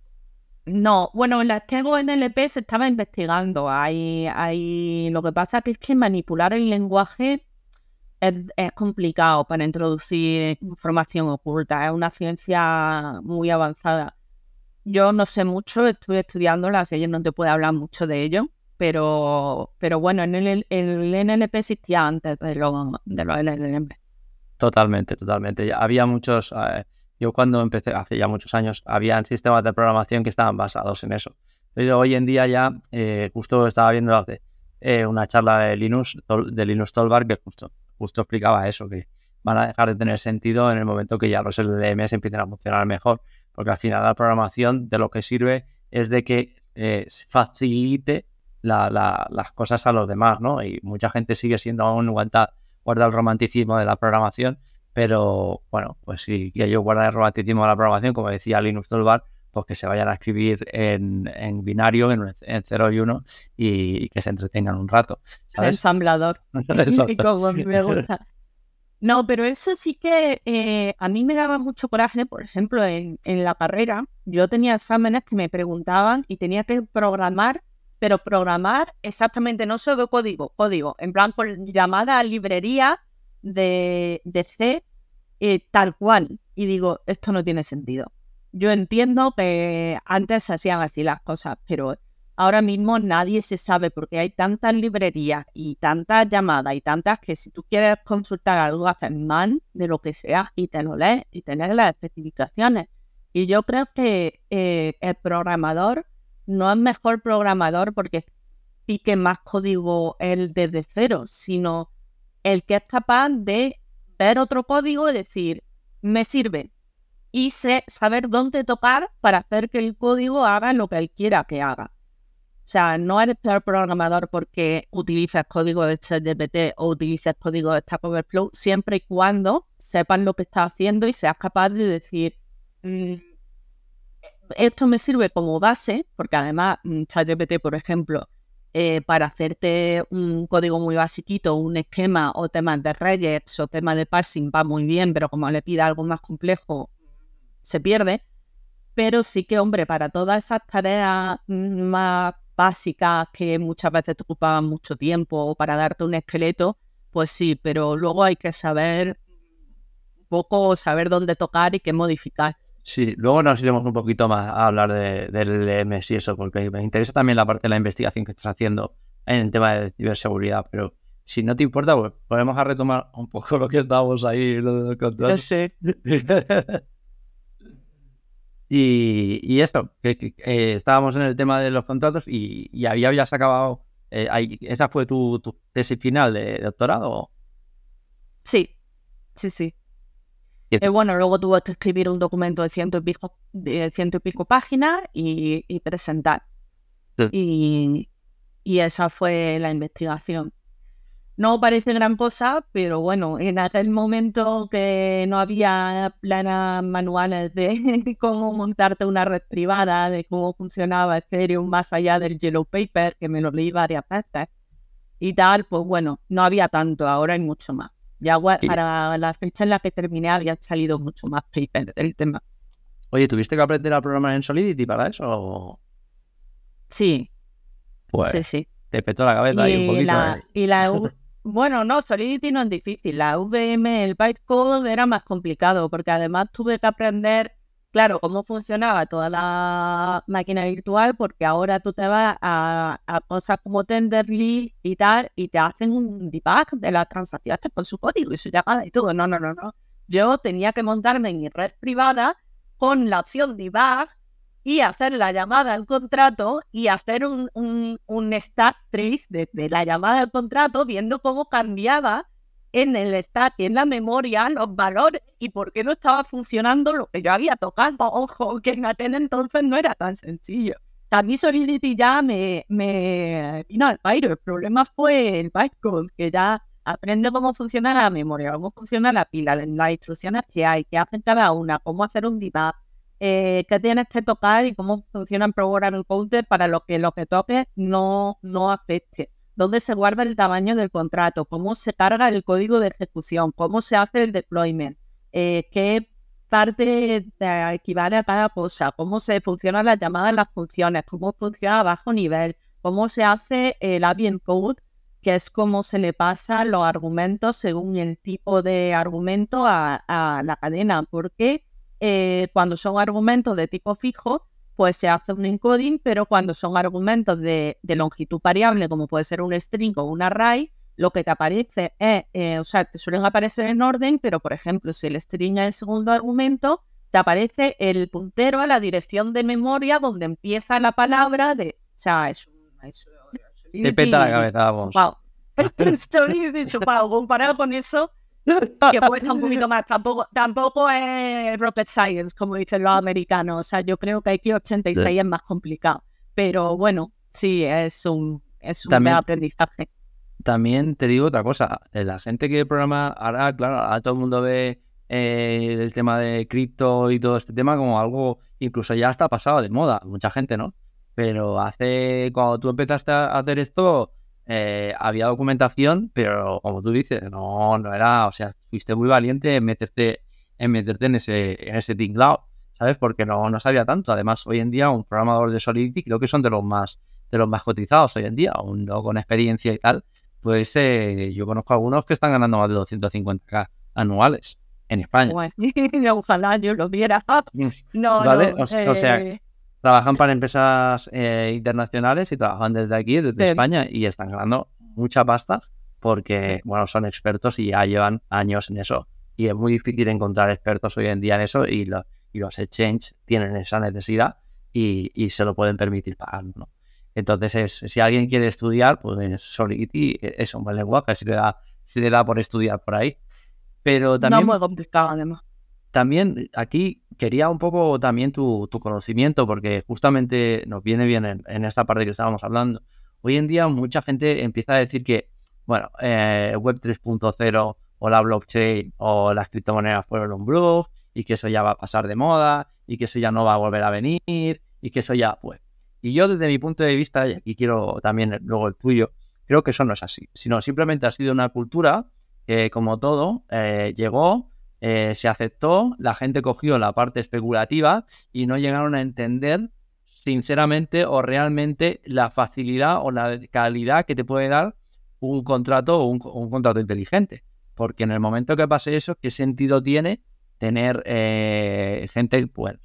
No, bueno, la Stego NLP se estaba investigando. Lo que pasa es que manipular el lenguaje es complicado para introducir información oculta. Es una ciencia muy avanzada. Yo no sé mucho, estuve estudiándola, así que no te puedo hablar mucho de ello. Pero bueno, el NLP existía antes de los LLM. Totalmente. Había muchos... yo cuando empecé, hace ya muchos años, habían sistemas de programación que estaban basados en eso. Pero hoy en día ya, justo estaba viendo hace una charla de Linus Torvalds que justo explicaba eso, que van a dejar de tener sentido en el momento que ya los LLMs empiecen a funcionar mejor. Porque al final la programación de lo que sirve es de que facilite las cosas a los demás, ¿no? Y mucha gente sigue siendo aún guarda el romanticismo de la programación, pero bueno, pues si ellos guardan el romanticismo de la programación, como decía Linus Torvalds, pues que se vayan a escribir en binario, en 0 y 1, y que se entretengan un rato, ¿sabes? El ensamblador, como a mí me gusta. No, pero eso sí que a mí me daba mucho coraje. Por ejemplo, en la carrera yo tenía exámenes que me preguntaban y tenía que programar, pero programar exactamente, no solo código, en plan con llamada a librería de C tal cual. Y digo, esto no tiene sentido. Yo entiendo que antes se hacían así las cosas, pero ahora mismo nadie se sabe porque hay tantas librerías y tantas llamadas y tantas que si tú quieres consultar algo haces man de lo que sea y te lo lees y te lees las especificaciones. Y yo creo que el programador no es mejor programador porque pique más código él desde cero, sino el que es capaz de ver otro código y decir, me sirve. Y saber dónde tocar para hacer que el código haga lo que él quiera que haga. O sea, no eres peor programador porque utilizas código de ChatGPT o utilizas código de Stack Overflow, siempre y cuando sepas lo que estás haciendo y seas capaz de decir, esto me sirve como base, porque además ChatGPT, por ejemplo, para hacerte un código muy basiquito, un esquema o temas de regex o temas de parsing va muy bien, pero como le pida algo más complejo, se pierde. pero sí que, hombre, para todas esas tareas más básicas que muchas veces te ocupaban mucho tiempo o para darte un esqueleto, pues sí, pero luego hay que saber un poco, saber dónde tocar y qué modificar. Sí, luego nos iremos un poquito más a hablar del LMS y eso, porque me interesa también la parte de la investigación que estás haciendo en el tema de ciberseguridad, pero si no te importa, pues podemos a retomar un poco lo que estábamos ahí, lo de los contratos. sé. Y eso, que estábamos en el tema de los contratos y habías acabado, ¿esa fue tu tesis final de doctorado? Sí. Y Bueno, luego tuve que escribir un documento de ciento y pico páginas y presentar. Sí. Y esa fue la investigación. No parece gran cosa, pero bueno, en aquel momento que no había planas manuales de cómo montarte una red privada, de cómo funcionaba Ethereum más allá del Yellow Paper, que me lo leí varias veces y tal, pues bueno, no había tanto, ahora hay mucho más. Ya para la fecha en la que terminé habían salido mucho más papers del tema. Oye, ¿tuviste que aprender a programar en Solidity para eso? Sí, Pues sí. te petó la cabeza ahí un poquito. Bueno, no, Solidity no es difícil. La VM, el bytecode era más complicado porque además tuve que aprender, claro, cómo funcionaba toda la máquina virtual, porque ahora tú te vas a cosas como Tenderly y tal y te hacen un debug de las transacciones con su código y su llamada y todo. No. Yo tenía que montarme en mi red privada con la opción debug y hacer la llamada al contrato y hacer un stack trace de la llamada al contrato, viendo cómo cambiaba en el stack y en la memoria los valores y por qué no estaba funcionando lo que yo había tocado. Ojo, que en aquel entonces no era tan sencillo. A mí Solidity ya me vino al pairo. El problema fue el bytecode, que ya aprende cómo funciona la memoria, cómo funciona la pila, las instrucciones que hay, qué hacen cada una, cómo hacer un debug, qué tienes que tocar y cómo funciona el programming counter para lo que toques no afecte. Dónde se guarda el tamaño del contrato, cómo se carga el código de ejecución, cómo se hace el deployment, qué parte equivale a cada cosa, cómo se funcionan las llamadas, las funciones, cómo funciona a bajo nivel, cómo se hace el ambient code, que es cómo se le pasan los argumentos según el tipo de argumento a la cadena, porque cuando son argumentos de tipo fijo, pues se hace un encoding, pero cuando son argumentos de longitud variable, como puede ser un string o un array, lo que te aparece es, te suelen aparecer en orden, pero por ejemplo, si el string es el segundo argumento, te aparece el puntero a la dirección de memoria donde empieza la palabra de, te peta la cabeza, vamos. Wow. Comparado con eso, que cuesta un poquito más, tampoco es rocket science, como dicen los americanos. O sea, yo creo que X86 es más complicado. Pero bueno, sí, es un buen aprendizaje. También te digo otra cosa, la gente que programa, ahora, claro, ahora todo el mundo ve el tema de cripto y todo este tema como algo, incluso ya está pasado de moda, mucha gente, ¿no? Pero cuando tú empezaste a hacer esto, había documentación, pero como tú dices, no era, o sea, fuiste muy valiente en meterte en ese tinglao, ¿sabes? Porque no sabía tanto. Además, hoy en día un programador de Solidity creo que son de los más cotizados hoy en día, uno con experiencia y tal. Pues yo conozco algunos que están ganando más de 250.000 anuales en España. Bueno, ojalá yo lo viera. ¿Vale? O sea, trabajan para empresas internacionales y trabajan desde aquí, desde España, y están ganando mucha pasta porque, bueno, son expertos y ya llevan años en eso. Y es muy difícil encontrar expertos hoy en día en eso y los exchange tienen esa necesidad y se lo pueden permitir pagar, ¿no? Entonces, si alguien quiere estudiar, pues Solidity es un buen lenguaje, si le da por estudiar por ahí. Pero también... No muy complicado, además. También aquí quería un poco también tu conocimiento, porque justamente nos viene bien en esta parte que estábamos hablando. Hoy en día mucha gente empieza a decir que, bueno, Web 3.0 o la blockchain o las criptomonedas fueron un bluff y que eso ya va a pasar de moda y que eso ya no va a volver a venir y que eso ya fue. Y yo desde mi punto de vista, y aquí quiero también luego el tuyo, creo que eso no es así, sino simplemente ha sido una cultura que, como todo, llegó, se aceptó, la gente cogió la parte especulativa y no llegaron a entender sinceramente o realmente la facilidad o la calidad que te puede dar un contrato o un contrato inteligente. Porque en el momento que pase eso, ¿qué sentido tiene tener gente, pues,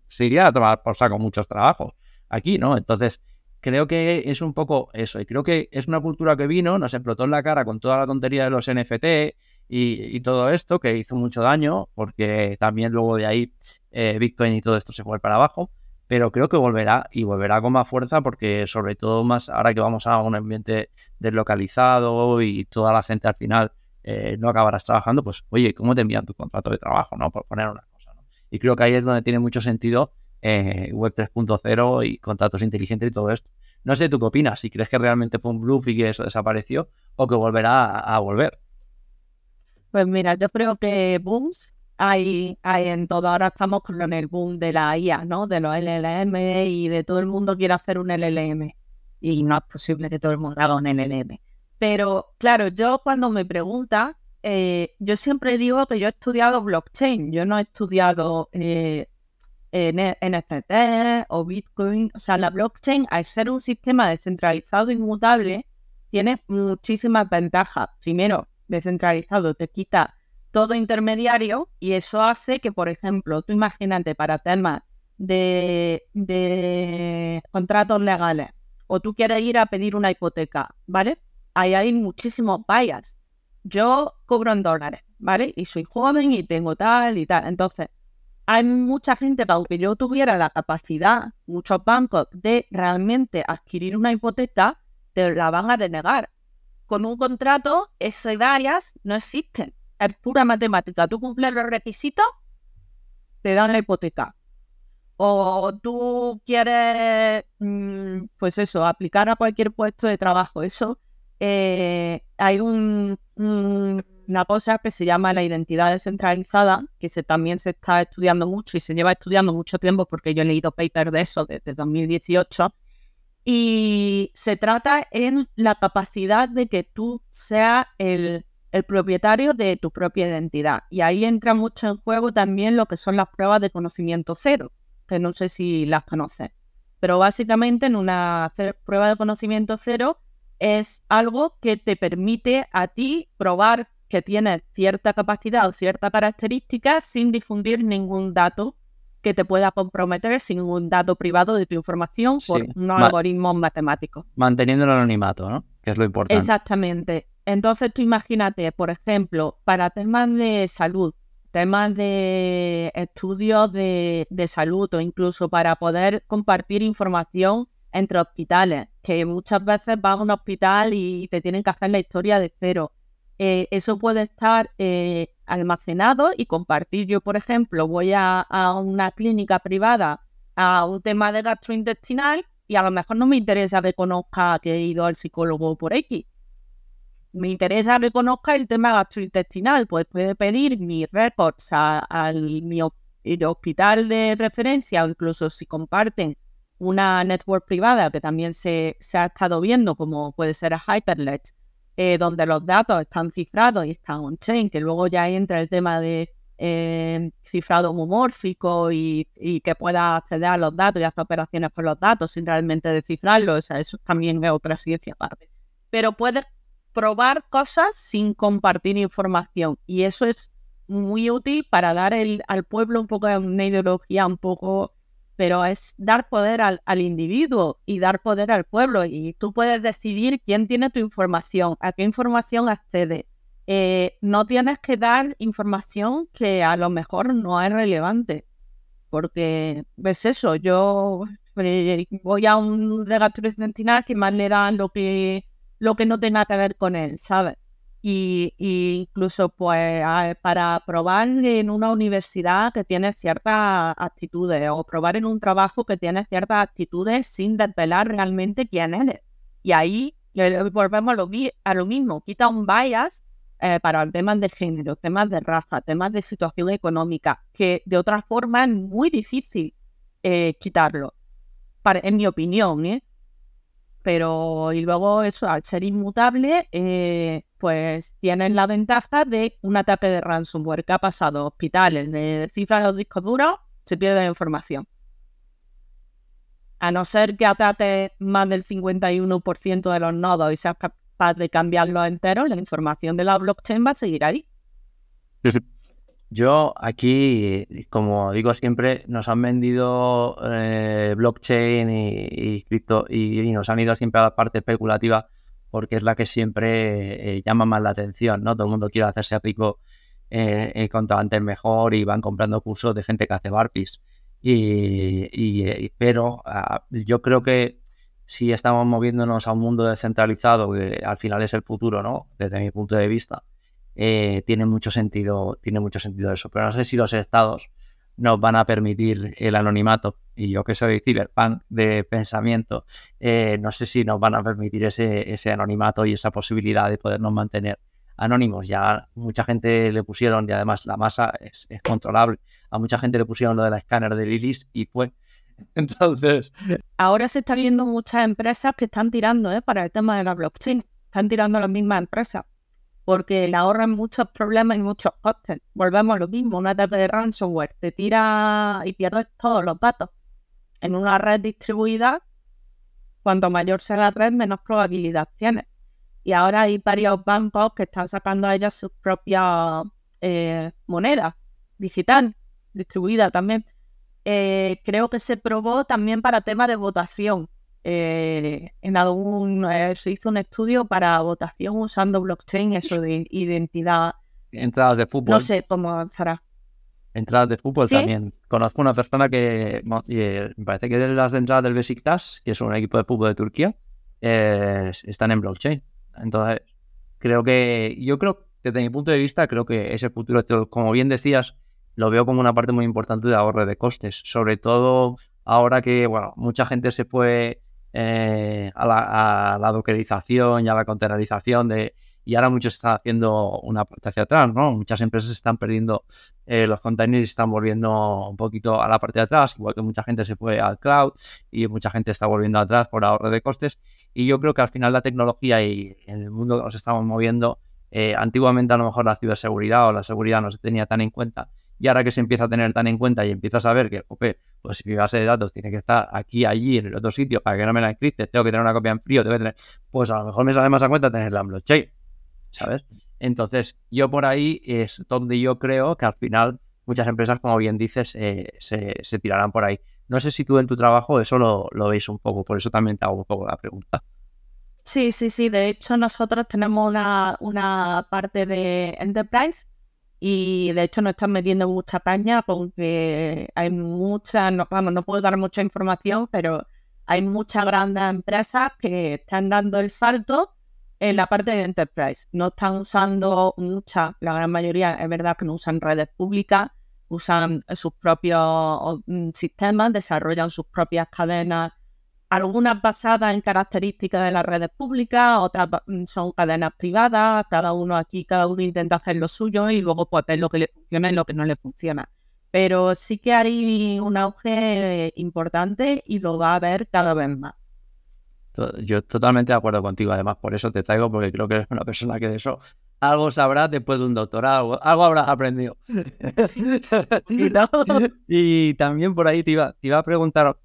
se iría a tomar por saco muchos trabajos aquí, ¿no? Entonces, creo que es un poco eso. Y creo que es una cultura que vino, nos explotó en la cara con toda la tontería de los NFT y todo esto, que hizo mucho daño, porque también luego de ahí Bitcoin y todo esto se fue para abajo. Pero creo que volverá y volverá con más fuerza porque sobre todo más ahora que vamos a un ambiente deslocalizado y toda la gente al final no acabarás trabajando, pues oye, ¿cómo te envían tu contrato de trabajo? ¿No? Por poner una cosa, ¿no? Y creo que ahí es donde tiene mucho sentido Web 3.0 y contratos inteligentes y todo esto. No sé, ¿tú qué opinas? Si crees que realmente fue un bluff y que eso desapareció o que volverá a volver. Pues mira, yo creo que booms hay en todo. Ahora estamos con el boom de la IA, ¿no? De los LLM y de todo el mundo quiere hacer un LLM. Y no es posible que todo el mundo haga un LLM. Pero claro, yo cuando me preguntan, yo siempre digo que yo he estudiado blockchain. Yo no he estudiado NFT o Bitcoin. O sea, la blockchain, al ser un sistema descentralizado e inmutable, tiene muchísimas ventajas. Primero, descentralizado te quita todo intermediario y eso hace que, por ejemplo, tú imagínate para temas de contratos legales o tú quieres ir a pedir una hipoteca, ¿vale? Ahí hay muchísimos bias. Yo cobro en dólares, ¿vale? Y soy joven y tengo tal y tal. Entonces, hay mucha gente que aunque yo tuviera la capacidad, muchos bancos, de realmente adquirir una hipoteca, te la van a denegar. Con un contrato, esas bias no existen. Es pura matemática. Tú cumples los requisitos, te dan la hipoteca. O tú quieres, pues eso, aplicar a cualquier puesto de trabajo. Eso, hay una cosa que se llama la identidad descentralizada, que también se está estudiando mucho y se lleva estudiando mucho tiempo porque yo he leído papers de eso desde 2018. Y se trata en la capacidad de que tú seas el propietario de tu propia identidad. Y ahí entra mucho en juego también lo que son las pruebas de conocimiento cero, que no sé si las conoces. Pero básicamente en una prueba de conocimiento cero es algo que te permite a ti probar que tienes cierta capacidad o cierta característica sin difundir ningún dato que te pueda comprometer, sin un dato privado de tu información por unos algoritmos matemáticos. Manteniendo el anonimato, ¿no? Que es lo importante. Exactamente. Entonces tú imagínate, por ejemplo, para temas de salud, temas de estudios de salud o incluso para poder compartir información entre hospitales, que muchas veces vas a un hospital y te tienen que hacer la historia de cero. Eso puede estar almacenado y compartir. Yo, por ejemplo, voy a una clínica privada a un tema de gastrointestinal y a lo mejor no me interesa que conozca que he ido al psicólogo por X. Me interesa que conozca el tema gastrointestinal, pues puede pedir mis records mi hospital de referencia o incluso si comparten una network privada que también se ha estado viendo, como puede ser a Hyperledge, donde los datos están cifrados y están on-chain, que luego ya entra el tema de cifrado homomórfico y que pueda acceder a los datos y hacer operaciones con los datos sin realmente descifrarlos. O sea, eso también es otra ciencia aparte. Pero puedes probar cosas sin compartir información y eso es muy útil para dar al pueblo un poco de una ideología un poco, pero es dar poder al individuo y dar poder al pueblo y tú puedes decidir quién tiene tu información, a qué información accede. No tienes que dar información que a lo mejor no es relevante, porque ves eso, yo voy a un gastrointestinal que más le dan lo que no tenga que ver con él, ¿sabes? Y incluso pues para probar en una universidad que tiene ciertas actitudes o probar en un trabajo que tiene ciertas actitudes sin desvelar realmente quién eres. Y ahí volvemos a lo mismo, quita un bias para temas de género, temas de raza, temas de situación económica, que de otra forma es muy difícil quitarlo, en mi opinión, ¿eh? pero y luego eso, al ser inmutable, pues tienen la ventaja de un ataque de ransomware. ¿Qué ha pasado? Hospitales, de cifran los discos duros, se pierde la información. A no ser que ataques más del 51% de los nodos y seas capaz de cambiarlos enteros, la información de la blockchain va a seguir ahí. Yo aquí, como digo siempre, nos han vendido blockchain y cripto y nos han ido siempre a la parte especulativa porque es la que siempre llama más la atención, ¿no? Todo el mundo quiere hacerse rico cuanto antes mejor y van comprando cursos de gente que hace burpees. Pero yo creo que si estamos moviéndonos a un mundo descentralizado, que al final es el futuro, ¿no? Desde mi punto de vista. Tiene mucho sentido eso, pero no sé si los estados nos van a permitir el anonimato, y yo que soy cyberpunk de pensamiento, no sé si nos van a permitir ese anonimato y esa posibilidad de podernos mantener anónimos. Ya mucha gente le pusieron, y además la masa es controlable, a mucha gente le pusieron lo del escáner de Iris y fue. Entonces, ahora se está viendo muchas empresas que están tirando para el tema de la blockchain, están tirando las mismas empresas, porque le ahorran muchos problemas y muchos costes. Volvemos a lo mismo, un ataque de ransomware te tira y pierdes todos los datos. En una red distribuida, cuanto mayor sea la red, menos probabilidad tiene. Y ahora hay varios bancos que están sacando a ellos sus propias monedas digital, distribuida también. Creo que se probó también para temas de votación. Se hizo un estudio para votación usando blockchain, eso de identidad. Entradas de fútbol. No sé cómo será. Entradas de fútbol, ¿sí? También. Conozco una persona que me parece que de las entradas del Beşiktaş, que es un equipo de fútbol de Turquía, están en blockchain. Entonces, yo creo, desde mi punto de vista, creo que ese futuro, como bien decías, lo veo como una parte muy importante de ahorro de costes, sobre todo ahora que, bueno, mucha gente se fue a la dockerización y a la containerización y ahora muchos están haciendo una parte hacia atrás, ¿no? Muchas empresas están perdiendo los containers y están volviendo un poquito a la parte de atrás, igual que mucha gente se fue al cloud y mucha gente está volviendo atrás por ahorro de costes. Y yo creo que al final la tecnología y en el mundo que nos estamos moviendo, antiguamente a lo mejor la ciberseguridad o la seguridad no se tenía tan en cuenta. Y ahora que se empieza a tener tan en cuenta y empiezas a ver que, pues si mi base de datos tiene que estar aquí, allí, en el otro sitio, para que no me la encripte, tengo que tener una copia en frío, pues a lo mejor me sale más a cuenta tenerla en blockchain, ¿sabes? Entonces, yo por ahí es donde yo creo que al final muchas empresas, como bien dices, se tirarán por ahí. No sé si tú en tu trabajo eso lo veis un poco, por eso también te hago un poco la pregunta. Sí. De hecho, nosotros tenemos una parte de Enterprise y de hecho nos están metiendo mucha caña porque hay muchas, no puedo dar mucha información, pero hay muchas grandes empresas que están dando el salto en la parte de Enterprise. No están usando la gran mayoría, es verdad que no usan redes públicas, usan sus propios sistemas, desarrollan sus propias cadenas, algunas basadas en características de las redes públicas, otras son cadenas privadas, cada uno intenta hacer lo suyo y luego pues ver lo que le funciona y lo que no le funciona. Pero sí que hay un auge importante y lo va a haber cada vez más. Yo totalmente de acuerdo contigo, además por eso te traigo, porque creo que eres una persona que de eso algo sabrás después de un doctorado, algo habrás aprendido. Y también por ahí te iba a preguntar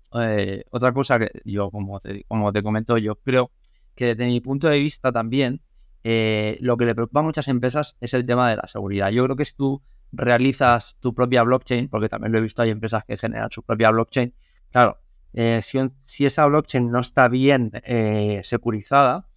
otra cosa que yo, como te comento, yo creo que desde mi punto de vista también lo que le preocupa a muchas empresas es el tema de la seguridad. Yo creo que si tú realizas tu propia blockchain, porque también lo he visto, hay empresas que generan su propia blockchain, claro, si esa blockchain no está bien securizada,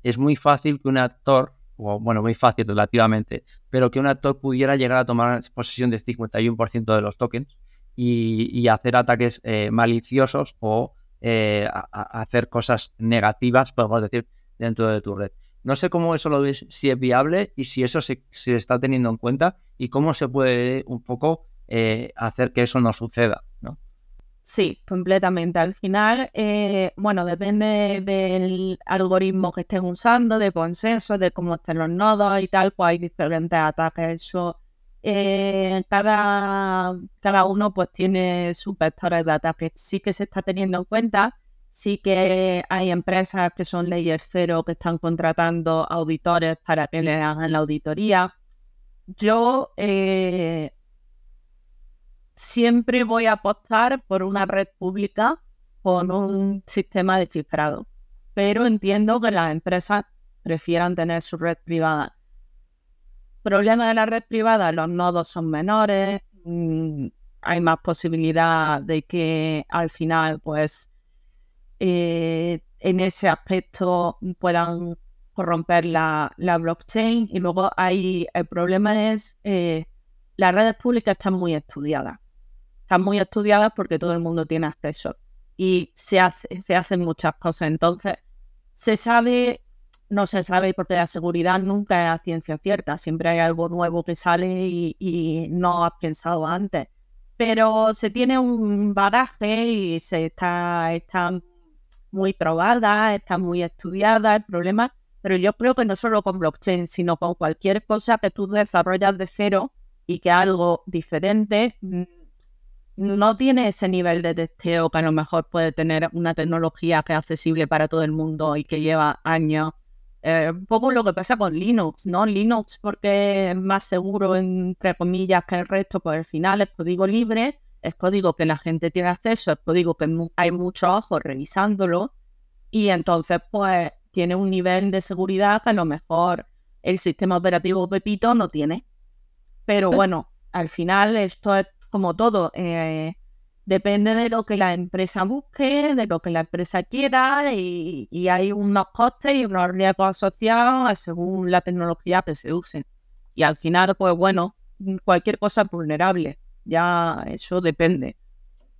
es muy fácil que un actor, muy fácil relativamente, pero que un actor pudiera llegar a tomar posesión del 51% de los tokens y hacer ataques maliciosos o hacer cosas negativas, podemos decir, dentro de tu red. No sé cómo eso lo ves, si es viable y si eso se está teniendo en cuenta y cómo se puede un poco hacer que eso no suceda, ¿no? Sí, completamente. Al final, depende del algoritmo que estén usando, de consenso, de cómo estén los nodos y tal, pues hay diferentes ataques. Eso, cada uno pues tiene sus vectores de ataque. Sí que se está teniendo en cuenta, Sí que hay empresas que son Layer 0 que están contratando auditores para que le hagan la auditoría. Yo siempre voy a apostar por una red pública con un sistema de cifrado, pero entiendo que las empresas prefieran tener su red privada. Problema de la red privada, los nodos son menores, hay más posibilidad de que al final, pues, en ese aspecto puedan corromper la blockchain. Y luego el problema es las redes públicas están muy estudiadas porque todo el mundo tiene acceso y se hacen muchas cosas. Entonces no se sabe, porque la seguridad nunca es a ciencia cierta, siempre hay algo nuevo que sale y no has pensado antes, pero se tiene un bagaje y está muy probada, está muy estudiada el problema. Pero yo creo que no solo con blockchain, sino con cualquier cosa que tú desarrollas de cero y que algo diferente no tiene ese nivel de testeo que a lo mejor puede tener una tecnología que es accesible para todo el mundo y que lleva años. Un poco lo que pasa con Linux, ¿no? Linux, porque es más seguro, entre comillas, que el resto, pues al final es código libre, es código que la gente tiene acceso, es código que hay muchos ojos revisándolo, y entonces pues tiene un nivel de seguridad que a lo mejor el sistema operativo Pepito no tiene. Pero bueno, al final esto es como todo, depende de lo que la empresa busque, de lo que la empresa quiera, y hay unos costes y unos riesgos asociados según la tecnología que se use. Y al final, pues bueno, cualquier cosa es vulnerable, ya eso depende.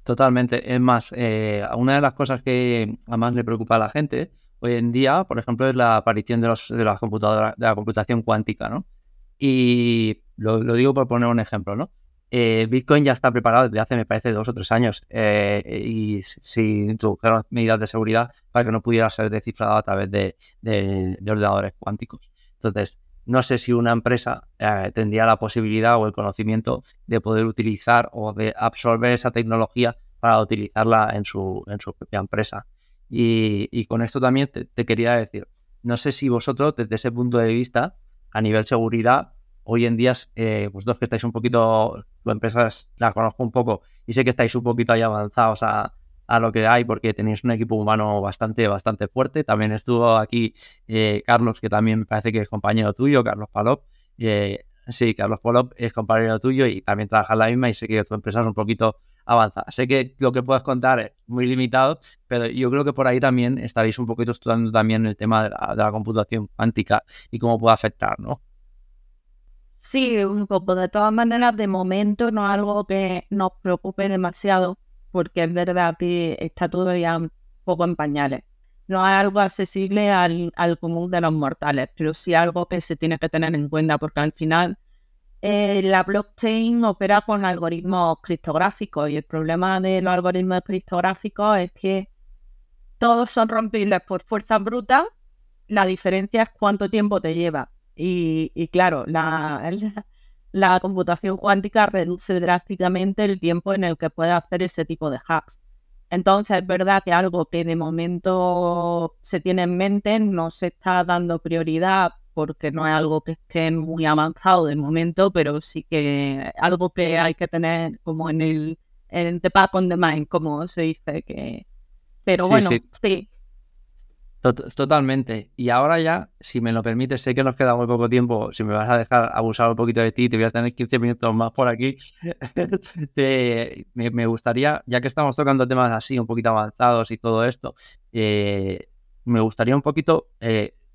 Totalmente. Es más, una de las cosas que más le preocupa a la gente hoy en día, por ejemplo, es la aparición de las computadoras, de la computación cuántica, ¿no? Y lo digo por poner un ejemplo, ¿no? Bitcoin ya está preparado desde hace, me parece, 2 o 3 años, y se introdujeron medidas de seguridad para que no pudiera ser descifrado a través de ordenadores cuánticos. Entonces, no sé si una empresa tendría la posibilidad o el conocimiento de poder utilizar o de absorber esa tecnología para utilizarla en su propia empresa. Y con esto también te quería decir, no sé si vosotros, desde ese punto de vista, a nivel seguridad, hoy en día, vosotros que estáis un poquito, tu empresa la conozco un poco y sé que estáis un poquito ahí avanzados a lo que hay, porque tenéis un equipo humano bastante fuerte. También estuvo aquí Carlos, que también me parece que es compañero tuyo, Carlos Palop. Sí, Carlos Palop es compañero tuyo y también trabaja en la misma, y sé que tu empresa es un poquito avanzada. Sé que lo que puedas contar es muy limitado, pero yo creo que por ahí también estaréis un poquito estudiando también el tema de la computación cuántica y cómo puede afectar, ¿no? Sí, un poco. De todas maneras, de momento no es algo que nos preocupe demasiado, porque es verdad que está todavía un poco en pañales. No es algo accesible al común de los mortales, pero sí algo que se tiene que tener en cuenta, porque al final la blockchain opera con algoritmos criptográficos, y el problema de los algoritmos criptográficos es que todos son rompibles por fuerza bruta. La diferencia es cuánto tiempo te lleva. Y claro, la computación cuántica reduce drásticamente el tiempo en el que puedes hacer ese tipo de hacks. Entonces, es verdad que algo que de momento se tiene en mente, no se está dando prioridad porque no es algo que esté muy avanzado de momento, pero sí que algo que hay que tener como en the back of the mind, como se dice. Pero Sí, bueno, sí. sí. Totalmente. Y ahora ya, si me lo permites, sé que nos queda muy poco tiempo. Si me vas a dejar abusar un poquito de ti, te voy a tener 15 minutos más por aquí. Me gustaría, ya que estamos tocando temas así, un poquito avanzados y todo esto, me gustaría un poquito,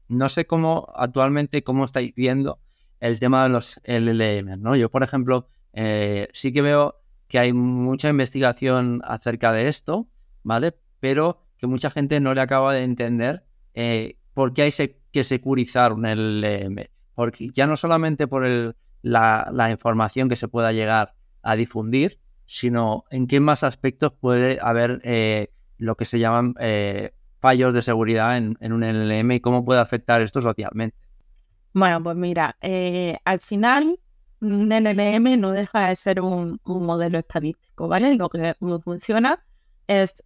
no sé cómo actualmente, cómo estáis viendo el tema de los LLM, ¿no? Yo, por ejemplo, sí que veo que hay mucha investigación acerca de esto, ¿vale? Pero que mucha gente no le acaba de entender por qué hay que securizar un LLM. Porque ya no solamente por la información que se pueda llegar a difundir, sino en qué más aspectos puede haber lo que se llaman fallos de seguridad en un LLM, y cómo puede afectar esto socialmente. Bueno, pues mira, al final un LLM no deja de ser un modelo estadístico, ¿vale? Lo que funciona es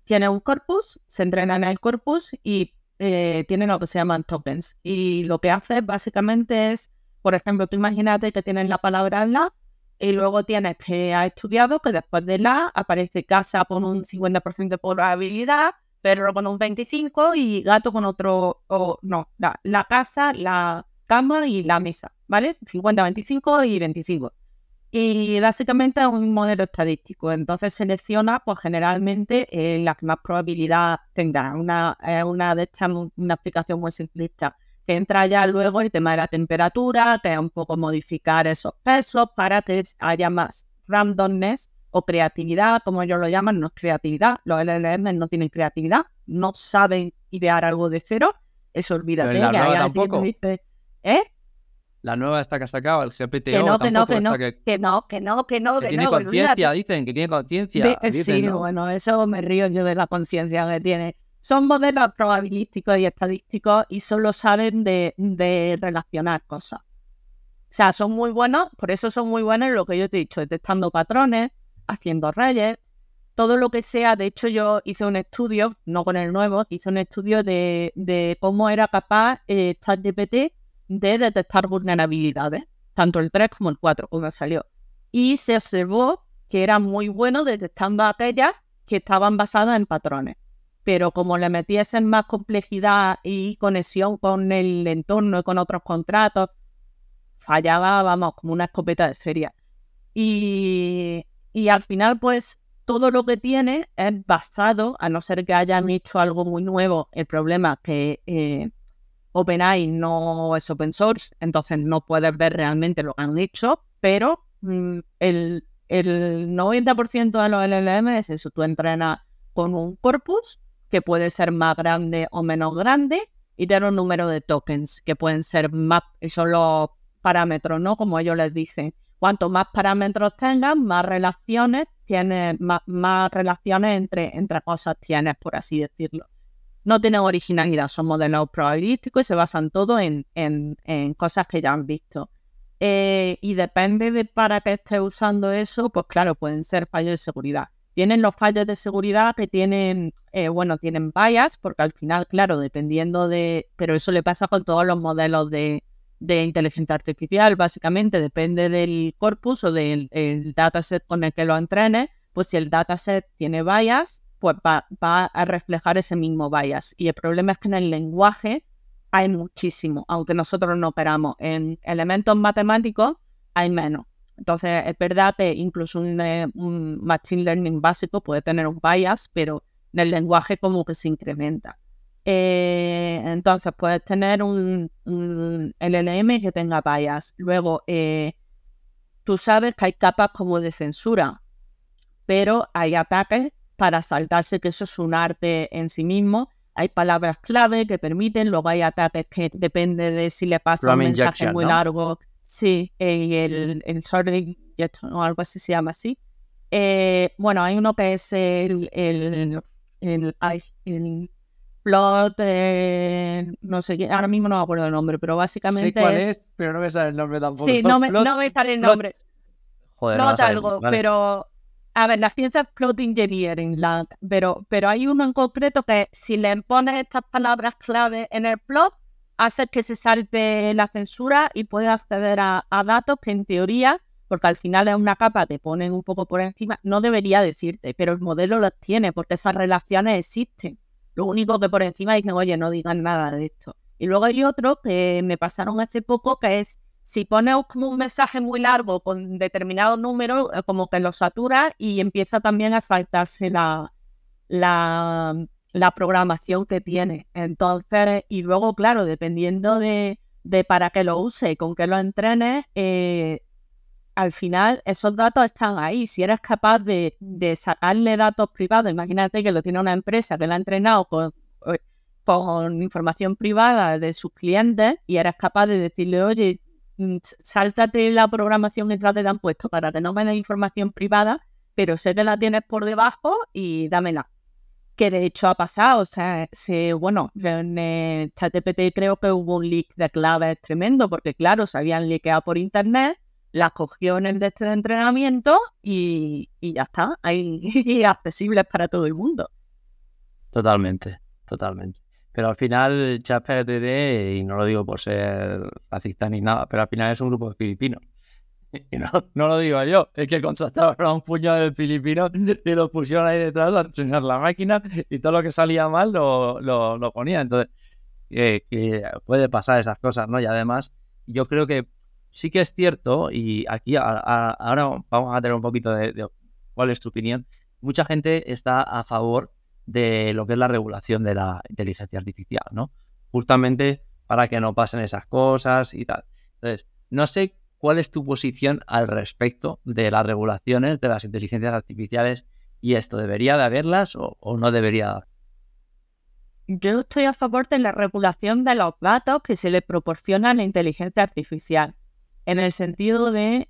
tiene un corpus, se entrena en el corpus y tiene lo que se llaman tokens. Y lo que hace básicamente es, por ejemplo, tú imagínate que tienes la palabra la y luego tienes que has estudiado que después de la aparece casa con un 50% de probabilidad, perro con un 25% y gato con otro, la casa, la cama y la mesa, ¿vale? 50, 25 y 25. Y básicamente es un modelo estadístico, entonces selecciona pues generalmente la que más probabilidad tenga. Una de estas, una aplicación muy simplista, que entra ya luego el tema de la temperatura, que es un poco modificar esos pesos para que haya más randomness o creatividad, como ellos lo llaman. No es creatividad, los LLM no tienen creatividad, no saben idear algo de cero, eso olvídate. Pero la que nueva hay alguien que tampoco. dice, La nueva esta que ha sacado, el CPTO, que no, tampoco. que Tiene no, conciencia, dicen, que tiene conciencia. sí, Dicen, ¿no? bueno, eso me río yo de la conciencia que tiene. Son modelos probabilísticos y estadísticos y solo saben de relacionar cosas. O sea, son muy buenos, por eso son muy buenos en lo que yo te he dicho, detectando patrones, haciendo redes, todo lo que sea. De hecho, yo hice un estudio, no con el nuevo, hice un estudio de cómo era capaz ChatGPT de detectar vulnerabilidades, tanto el 3 como el 4, como salió. Y se observó que era muy bueno detectando aquellas que estaban basadas en patrones. Pero como le metiesen más complejidad y conexión con el entorno y con otros contratos, fallaba, vamos, como una escopeta de feria. Y al final, pues, todo lo que tiene es basado, a no ser que hayan hecho algo muy nuevo. El problema es que OpenAI no es open source, entonces no puedes ver realmente lo que han hecho, pero el 90% de los LLM es eso. Tú entrenas con un corpus que puede ser más grande o menos grande y tiene un número de tokens que pueden ser más, son los parámetros, ¿no? Como ellos les dicen. Cuanto más parámetros tengas, más relaciones tienes, más relaciones entre cosas tienes, por así decirlo. No tienen originalidad, son modelos probabilísticos y se basan todo en cosas que ya han visto. Y depende de para qué estés usando eso, pues claro, pueden ser fallos de seguridad. Tienen los fallos de seguridad que tienen, tienen bias, porque al final, claro, dependiendo de... Pero eso le pasa con todos los modelos de inteligencia artificial, básicamente, depende del corpus o del dataset con el que lo entrenes. Pues si el dataset tiene bias, pues va a reflejar ese mismo bias. Y el problema es que en el lenguaje hay muchísimo, aunque nosotros no operamos. En elementos matemáticos hay menos. Entonces, es verdad que incluso un machine learning básico puede tener un bias, pero en el lenguaje como que se incrementa. Entonces, puedes tener un LLM que tenga bias. Luego, tú sabes que hay capas como de censura, pero hay ataques para saltarse, que eso es un arte en sí mismo. Hay palabras clave que permiten, luego hay ataques que depende de si le pasa un mensaje muy largo. Sí, el sorting o algo así se llama así. Hay uno que es el plot, no sé qué, ahora mismo no me acuerdo el nombre, pero básicamente sé cuál es, pero no me sale el nombre tampoco. Sí, no me sale el nombre. Joder, Plot algo, vale. Pero... A ver, la ciencia es plot engineering, pero hay uno en concreto que si le pones estas palabras clave en el plot, hace que se salte la censura y puede acceder a datos que en teoría, porque al final es una capa que ponen un poco por encima, no debería decirte, pero el modelo los tiene porque esas relaciones existen. Lo único que por encima dicen, oye, no digan nada de esto. Y luego hay otro que me pasaron hace poco que es, si pones como un mensaje muy largo con determinado número, como que lo satura y empieza también a saltarse la programación que tiene. Entonces, y luego, claro, dependiendo de para qué lo use y con qué lo entrenes, al final esos datos están ahí. Si eres capaz de sacarle datos privados, imagínate que lo tiene una empresa que lo ha entrenado con información privada de sus clientes y eres capaz de decirle, oye, sáltate la programación que te han puesto para que no me des información privada, pero sé que la tienes por debajo y dámela. Que de hecho ha pasado, o sea, en ChatGPT creo que hubo un leak de claves tremendo, porque claro, se habían liqueado por internet, las cogió en el de este entrenamiento y ya está, ahí accesibles para todo el mundo. Totalmente, totalmente. Pero al final, ChatGPT, y no lo digo por ser racista ni nada, pero al final es un grupo de filipinos. Y no lo digo yo, es que contrataron a un puñado de filipinos y los pusieron ahí detrás a enseñar la máquina y todo lo que salía mal lo ponía. Entonces, que puede pasar esas cosas, ¿no? Y además, yo creo que sí que es cierto, y aquí ahora vamos a tener un poquito de cuál es tu opinión. Mucha gente está a favor de lo que es la regulación de la inteligencia artificial, ¿no? Justamente para que no pasen esas cosas y tal. Entonces, no sé cuál es tu posición al respecto de las regulaciones de las inteligencias artificiales y esto, ¿debería de haberlas o no debería? Yo estoy a favor de la regulación de los datos que se le proporciona a la inteligencia artificial. En el sentido de,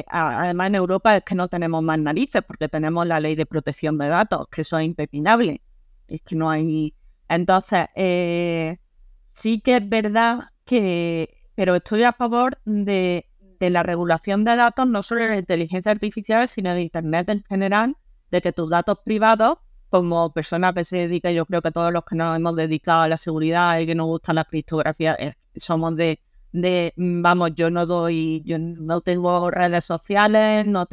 además en Europa es que no tenemos más narices porque tenemos la ley de protección de datos, que eso es impepinable. Es que no hay... Entonces, sí que es verdad que... Pero estoy a favor de la regulación de datos, no solo de la inteligencia artificial, sino de Internet en general, de que tus datos privados, como persona que se dedica, yo creo que todos los que nos hemos dedicado a la seguridad y que nos gusta la criptografía, somos vamos, yo no tengo redes sociales, no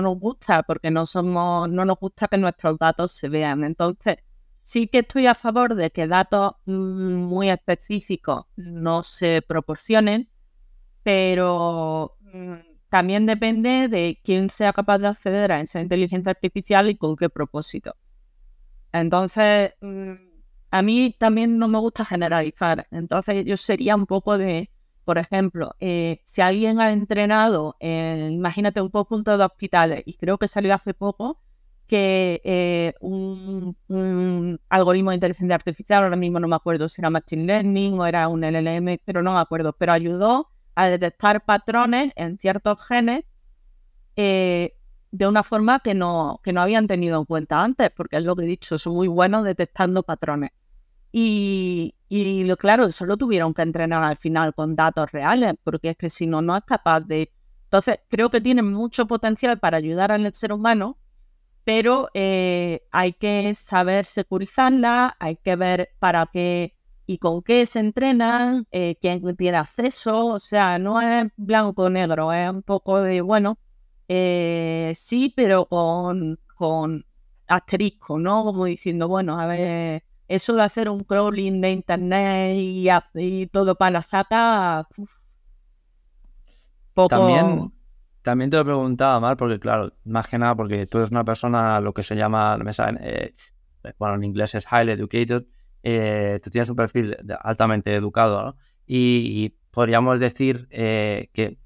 nos gusta porque no nos gusta que nuestros datos se vean. Entonces, sí que estoy a favor de que datos muy específicos no se proporcionen, pero también depende de quién sea capaz de acceder a esa inteligencia artificial y con qué propósito. Entonces, a mí también no me gusta generalizar. Entonces, yo sería un poco de, por ejemplo, si alguien ha entrenado, imagínate un conjunto de hospitales, y creo que salió hace poco que un algoritmo de inteligencia artificial, ahora mismo no me acuerdo si era Machine Learning o era un LLM, pero no me acuerdo, pero ayudó a detectar patrones en ciertos genes de una forma que no habían tenido en cuenta antes, porque es lo que he dicho, son muy buenos detectando patrones. Y claro, eso lo tuvieron que entrenar al final con datos reales, porque es que si no, no es capaz de... Entonces, creo que tienen mucho potencial para ayudar al ser humano, pero hay que saber securizarla, hay que ver para qué y con qué se entrenan, quién tiene acceso, o sea, no es blanco o negro, es un poco de, bueno, sí, pero con asterisco, ¿no? Como diciendo, bueno, a ver, eso de hacer un crawling de internet y todo para la saca, poco... También te lo preguntaba, Mar, porque claro, más que nada porque tú eres una persona, lo que se llama, bueno, en inglés es highly educated, tú tienes un perfil altamente educado, ¿no? Y podríamos decir que,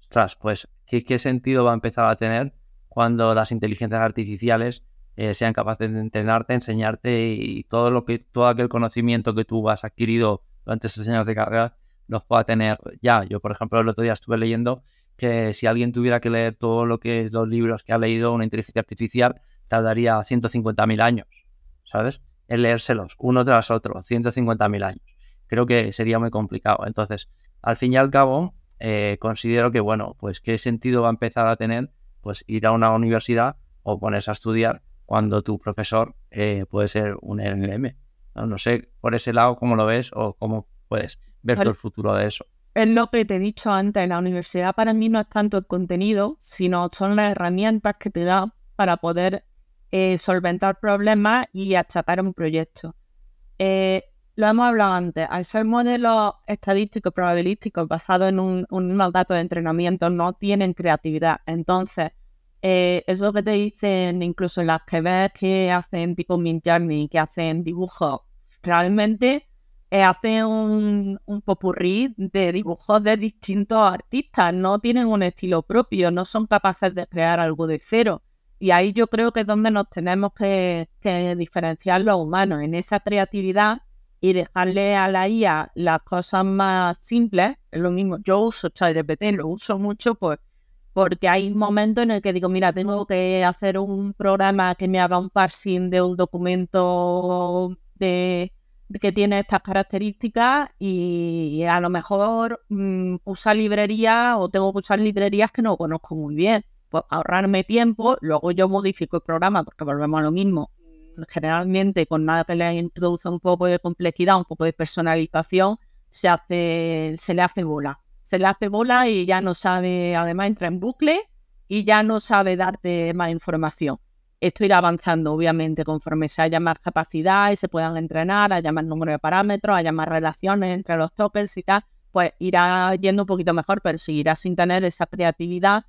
ostras, pues, ¿qué sentido va a empezar a tener cuando las inteligencias artificiales sean capaces de entrenarte, enseñarte y todo aquel conocimiento que tú has adquirido durante esos años de carrera los pueda tener ya? Yo, por ejemplo, el otro día estuve leyendo que si alguien tuviera que leer todo lo que es los libros que ha leído una inteligencia artificial, tardaría 150.000 años, ¿sabes? En leérselos uno tras otro, 150.000 años. Creo que sería muy complicado. Entonces, al fin y al cabo, considero que, bueno, pues qué sentido va a empezar a tener pues ir a una universidad o ponerse a estudiar cuando tu profesor puede ser un LLM. No sé por ese lado cómo lo ves o cómo puedes ver todo el futuro de eso. Es lo que te he dicho antes, la universidad para mí no es tanto el contenido, sino son las herramientas que te da para poder solventar problemas y achatar un proyecto. Lo hemos hablado antes, al ser modelos estadísticos, probabilísticos, basados en unos datos de entrenamiento, no tienen creatividad. Entonces, eso que te dicen, incluso en las que ves que hacen tipo Midjourney, que hacen dibujos, realmente hacen un popurrí de dibujos de distintos artistas, no tienen un estilo propio, no son capaces de crear algo de cero. Y ahí yo creo que es donde nos tenemos que diferenciar los humanos, en esa creatividad y dejarle a la IA las cosas más simples. Es lo mismo, yo uso ChatGPT, lo uso mucho pues porque hay momentos en el que digo, mira, tengo que hacer un programa que me haga un parsing de un documento que tiene estas características y a lo mejor usa librerías o tengo que usar librerías que no conozco muy bien. Pues ahorrarme tiempo, luego yo modifico el programa porque volvemos a lo mismo. generalmente con nada que le introduce un poco de complejidad, un poco de personalización, se le hace bola. Se le hace bola y ya no sabe, además entra en bucle y ya no sabe darte más información. Esto irá avanzando, obviamente, conforme se haya más capacidad y se puedan entrenar, haya más número de parámetros, haya más relaciones entre los tokens y tal, pues irá yendo un poquito mejor, pero seguirá sin tener esa creatividad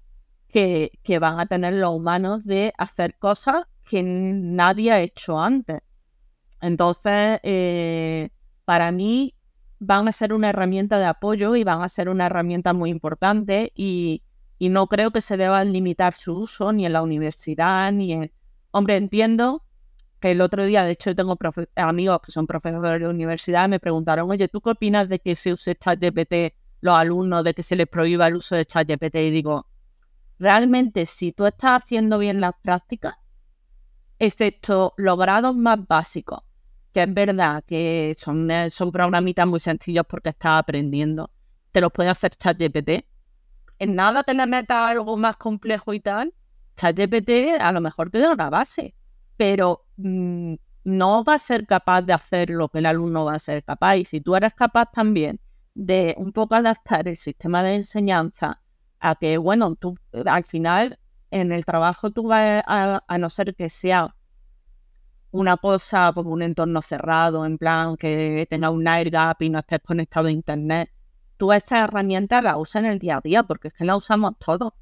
que van a tener los humanos de hacer cosas que nadie ha hecho antes. Entonces, para mí, van a ser una herramienta de apoyo y van a ser una herramienta muy importante y no creo que se deba limitar su uso ni en la universidad ni en... Hombre, entiendo que el otro día, de hecho, yo tengo amigos que son profesores de universidad y me preguntaron, oye, ¿tú qué opinas de que se use ChatGPT los alumnos, de que se les prohíba el uso de ChatGPT? Y digo, realmente, si tú estás haciendo bien las prácticas, excepto los grados más básicos, que es verdad que son programitas muy sencillos porque estás aprendiendo, te los puede hacer ChatGPT. En nada te le metas algo más complejo y tal, ChatGPT a lo mejor te da una base, pero no va a ser capaz de hacer lo que el alumno va a ser capaz. Y si tú eres capaz también de un poco adaptar el sistema de enseñanza a que, bueno, tú al final en el trabajo tú vas a no ser que sea una cosa como un entorno cerrado, en plan que tenga un air gap y no estés conectado a internet, tú estas herramientas las usas en el día a día porque es que las usamos todos.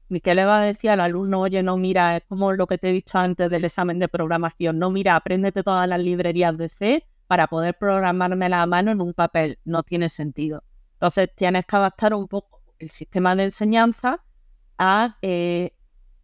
¿Y qué le va a decir al alumno? Oye, no, mira, es como lo que te he dicho antes del examen de programación. No, mira, apréndete todas las librerías de C para poder programármela a mano en un papel. No tiene sentido. Entonces tienes que adaptar un poco el sistema de enseñanza a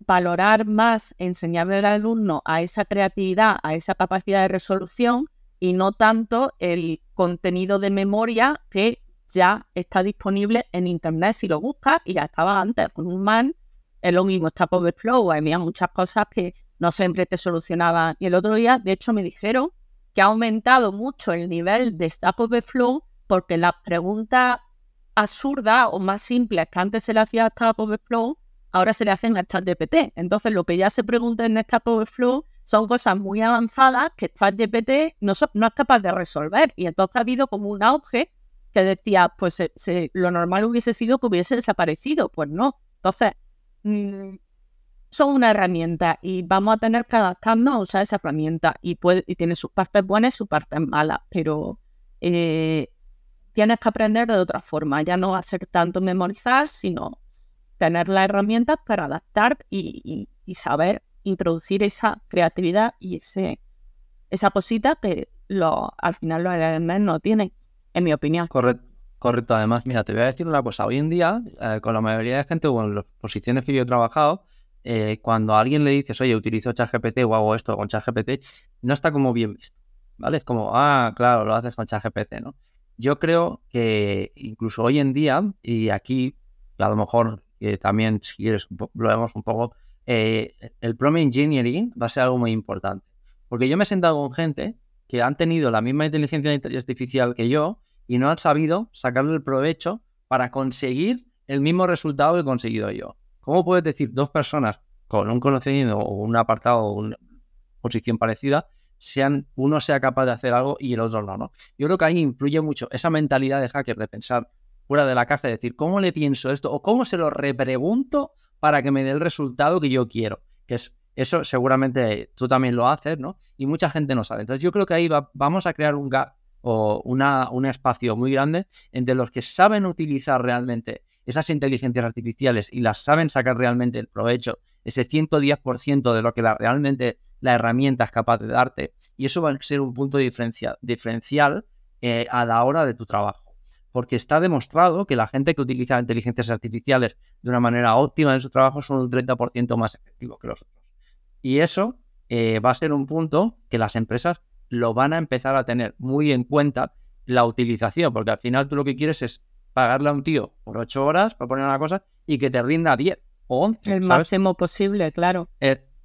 valorar más, enseñarle al alumno a esa creatividad, a esa capacidad de resolución y no tanto el contenido de memoria que ya está disponible en internet si lo buscas y ya estaba antes con un man. Es lo mismo, Stack Overflow, había muchas cosas que no siempre te solucionaban. Y el otro día, de hecho, me dijeron que ha aumentado mucho el nivel de Stack Overflow porque las preguntas absurdas o más simples que antes se le hacía a Stack Overflow, ahora se le hacen a ChatGPT. Entonces, lo que ya se pregunta en Stack Overflow son cosas muy avanzadas que ChatGPT no es capaz de resolver. Y entonces ha habido como un auge que decía, pues lo normal hubiese sido que hubiese desaparecido. Pues no. Entonces, son una herramienta y vamos a tener que adaptarnos a usar esa herramienta y tiene sus partes buenas y sus partes malas, pero tienes que aprender de otra forma, ya no va a ser tanto memorizar, sino tener las herramientas para adaptar y saber introducir esa creatividad y esa cosita que al final los LLMs no tienen, en mi opinión. Correcto. Además, mira, te voy a decir una cosa. Hoy en día, con la mayoría de gente o en las posiciones que yo he trabajado, cuando a alguien le dices, oye, utilizo ChatGPT o hago esto con ChatGPT, no está como bien visto, ¿vale? Es como, claro, lo haces con ChatGPT, ¿no? Yo creo que incluso hoy en día, y aquí a lo mejor también, si quieres, lo vemos un poco, el prompt engineering va a ser algo muy importante. Porque yo me he sentado con gente que han tenido la misma inteligencia artificial que yo y no han sabido sacarle el provecho para conseguir el mismo resultado que he conseguido yo. ¿Cómo puedes decir dos personas con un conocimiento o un apartado o una posición parecida, uno sea capaz de hacer algo y el otro no? Yo creo que ahí influye mucho esa mentalidad de hacker de pensar fuera de la caja, de decir, ¿cómo le pienso esto? O ¿cómo se lo repregunto para que me dé el resultado que yo quiero? Que es eso seguramente tú también lo haces, ¿no? Y mucha gente no sabe. Entonces yo creo que ahí vamos a crear un gap o un espacio muy grande entre los que saben utilizar realmente esas inteligencias artificiales y las saben sacar realmente el provecho, ese 110% de lo que realmente la herramienta es capaz de darte, y eso va a ser un punto diferencial a la hora de tu trabajo, porque está demostrado que la gente que utiliza inteligencias artificiales de una manera óptima en su trabajo son un 30% más efectivos que los otros, y eso va a ser un punto que las empresas lo van a empezar a tener muy en cuenta, la utilización, porque al final tú lo que quieres es pagarle a un tío por 8 horas, por poner una cosa, y que te rinda 10 o 11. El ¿sabes? máximo posible, claro.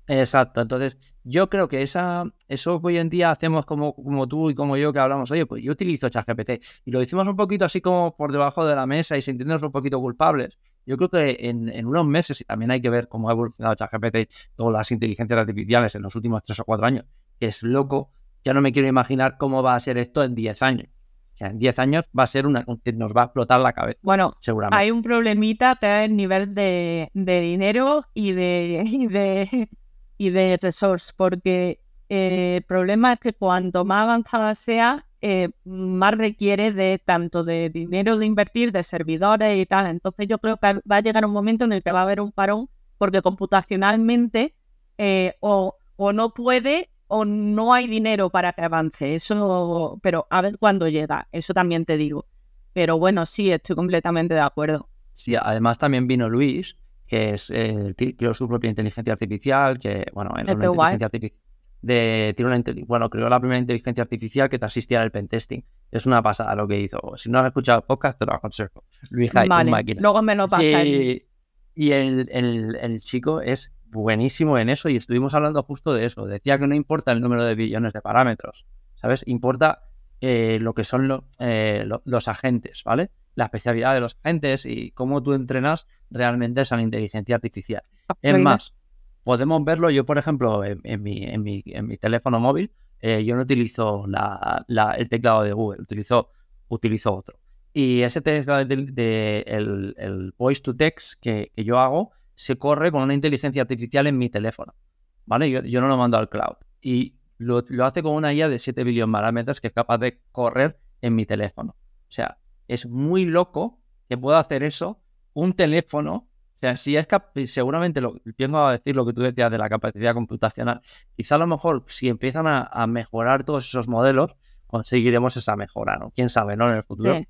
Exacto. Entonces, yo creo que eso hoy en día hacemos como tú y como yo, que hablamos, oye, pues yo utilizo ChatGPT, y lo hicimos un poquito así como por debajo de la mesa y sintiéndonos un poquito culpables. Yo creo que en unos meses, y también hay que ver cómo ha evolucionado ChatGPT o las inteligencias artificiales en los últimos 3 o 4 años, que es loco, ya no me quiero imaginar cómo va a ser esto en 10 años. O sea, en 10 años va a ser nos va a explotar la cabeza, Bueno, seguramente. hay un problemita que es el nivel de dinero y de resource, porque el problema es que cuanto más avanzada sea, más requiere de tanto de dinero de invertir, de servidores y tal. Entonces yo creo que va a llegar un momento en el que va a haber un parón, porque computacionalmente o no puede o no hay dinero para que avance. Eso, pero a ver cuándo llega, eso también te digo. Pero bueno, sí, estoy completamente de acuerdo. Sí, además también vino Luis, que es creó su propia inteligencia artificial, que bueno, es una inteligencia artificial creó la primera inteligencia artificial que te asistía al pentesting. Es una pasada lo que hizo. Si no has escuchado el podcast, te lo aconsejo. Luis Hay, vale, un máquina. luego me lo pasa. Y el chico es buenísimo en eso, y estuvimos hablando justo de eso. Decía que no importa el número de billones de parámetros, ¿sabes? Importa lo que son los agentes, ¿vale? La especialidad de los agentes y cómo tú entrenas realmente esa inteligencia artificial. Es más, podemos verlo. Yo, por ejemplo, en mi teléfono móvil, yo no utilizo el teclado de Google, utilizo otro. Y ese teclado el voice to text que yo hago se corre con una inteligencia artificial en mi teléfono, ¿vale? Yo no lo mando al cloud. Y lo hace con una IA de 7 billones de parámetros que es capaz de correr en mi teléfono. O sea, es muy loco que pueda hacer eso un teléfono. O sea, si es seguramente vengo a decir lo que tú decías de la capacidad computacional. Quizá a lo mejor si empiezan a mejorar todos esos modelos, conseguiremos esa mejora, ¿no? Quién sabe, ¿no? En el futuro. Sí.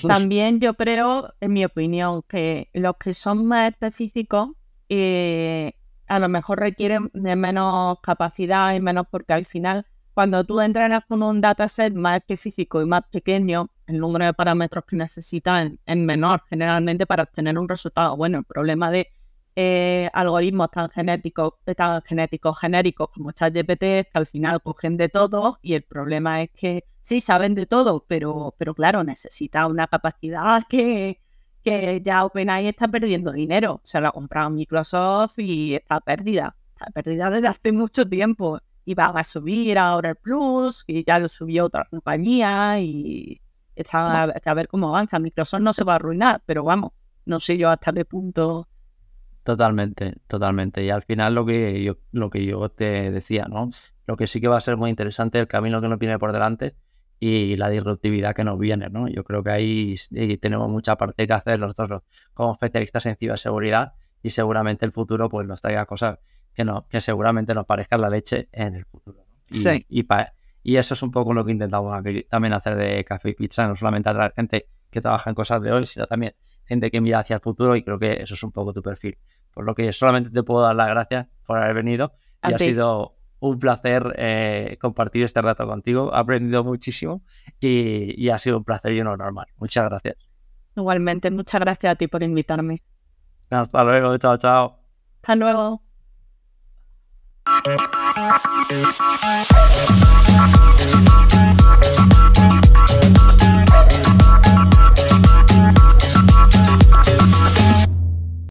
También yo creo, en mi opinión, que los que son más específicos a lo mejor requieren de menos capacidad y menos, porque al final cuando tú entrenas con un dataset más específico y más pequeño, el número de parámetros que necesitan es menor generalmente para obtener un resultado bueno. El problema de algoritmos tan genéricos genéricos como ChatGPT es que al final cogen de todo, y el problema es que sí saben de todo, pero claro, necesita una capacidad que ya OpenAI está perdiendo dinero. Se lo ha comprado Microsoft y está perdida desde hace mucho tiempo, y van a subir ahora el Plus, y ya lo subió otra compañía, y está a ver cómo avanza. Microsoft no se va a arruinar, pero vamos, no sé yo hasta qué punto. Totalmente. Y al final lo que yo te decía, ¿no? Lo que sí que va a ser muy interesante, el camino que nos viene por delante y la disruptividad que nos viene, ¿no? Yo creo que ahí tenemos mucha parte que hacer nosotros como especialistas en ciberseguridad, y seguramente el futuro pues nos traiga cosas que seguramente nos parezcan la leche en el futuro, ¿no? Sí. Y eso es un poco lo que intentamos aquí también hacer de Café y Pizza, no solamente atraer gente que trabaja en cosas de hoy, sino también gente que mira hacia el futuro, y creo que eso es un poco tu perfil. Por lo que solamente te puedo dar las gracias por haber venido, y ha sido un placer compartir este rato contigo. He aprendido muchísimo y ha sido un placer y no normal. Muchas gracias. Igualmente, muchas gracias a ti por invitarme. Hasta luego, chao. Hasta luego.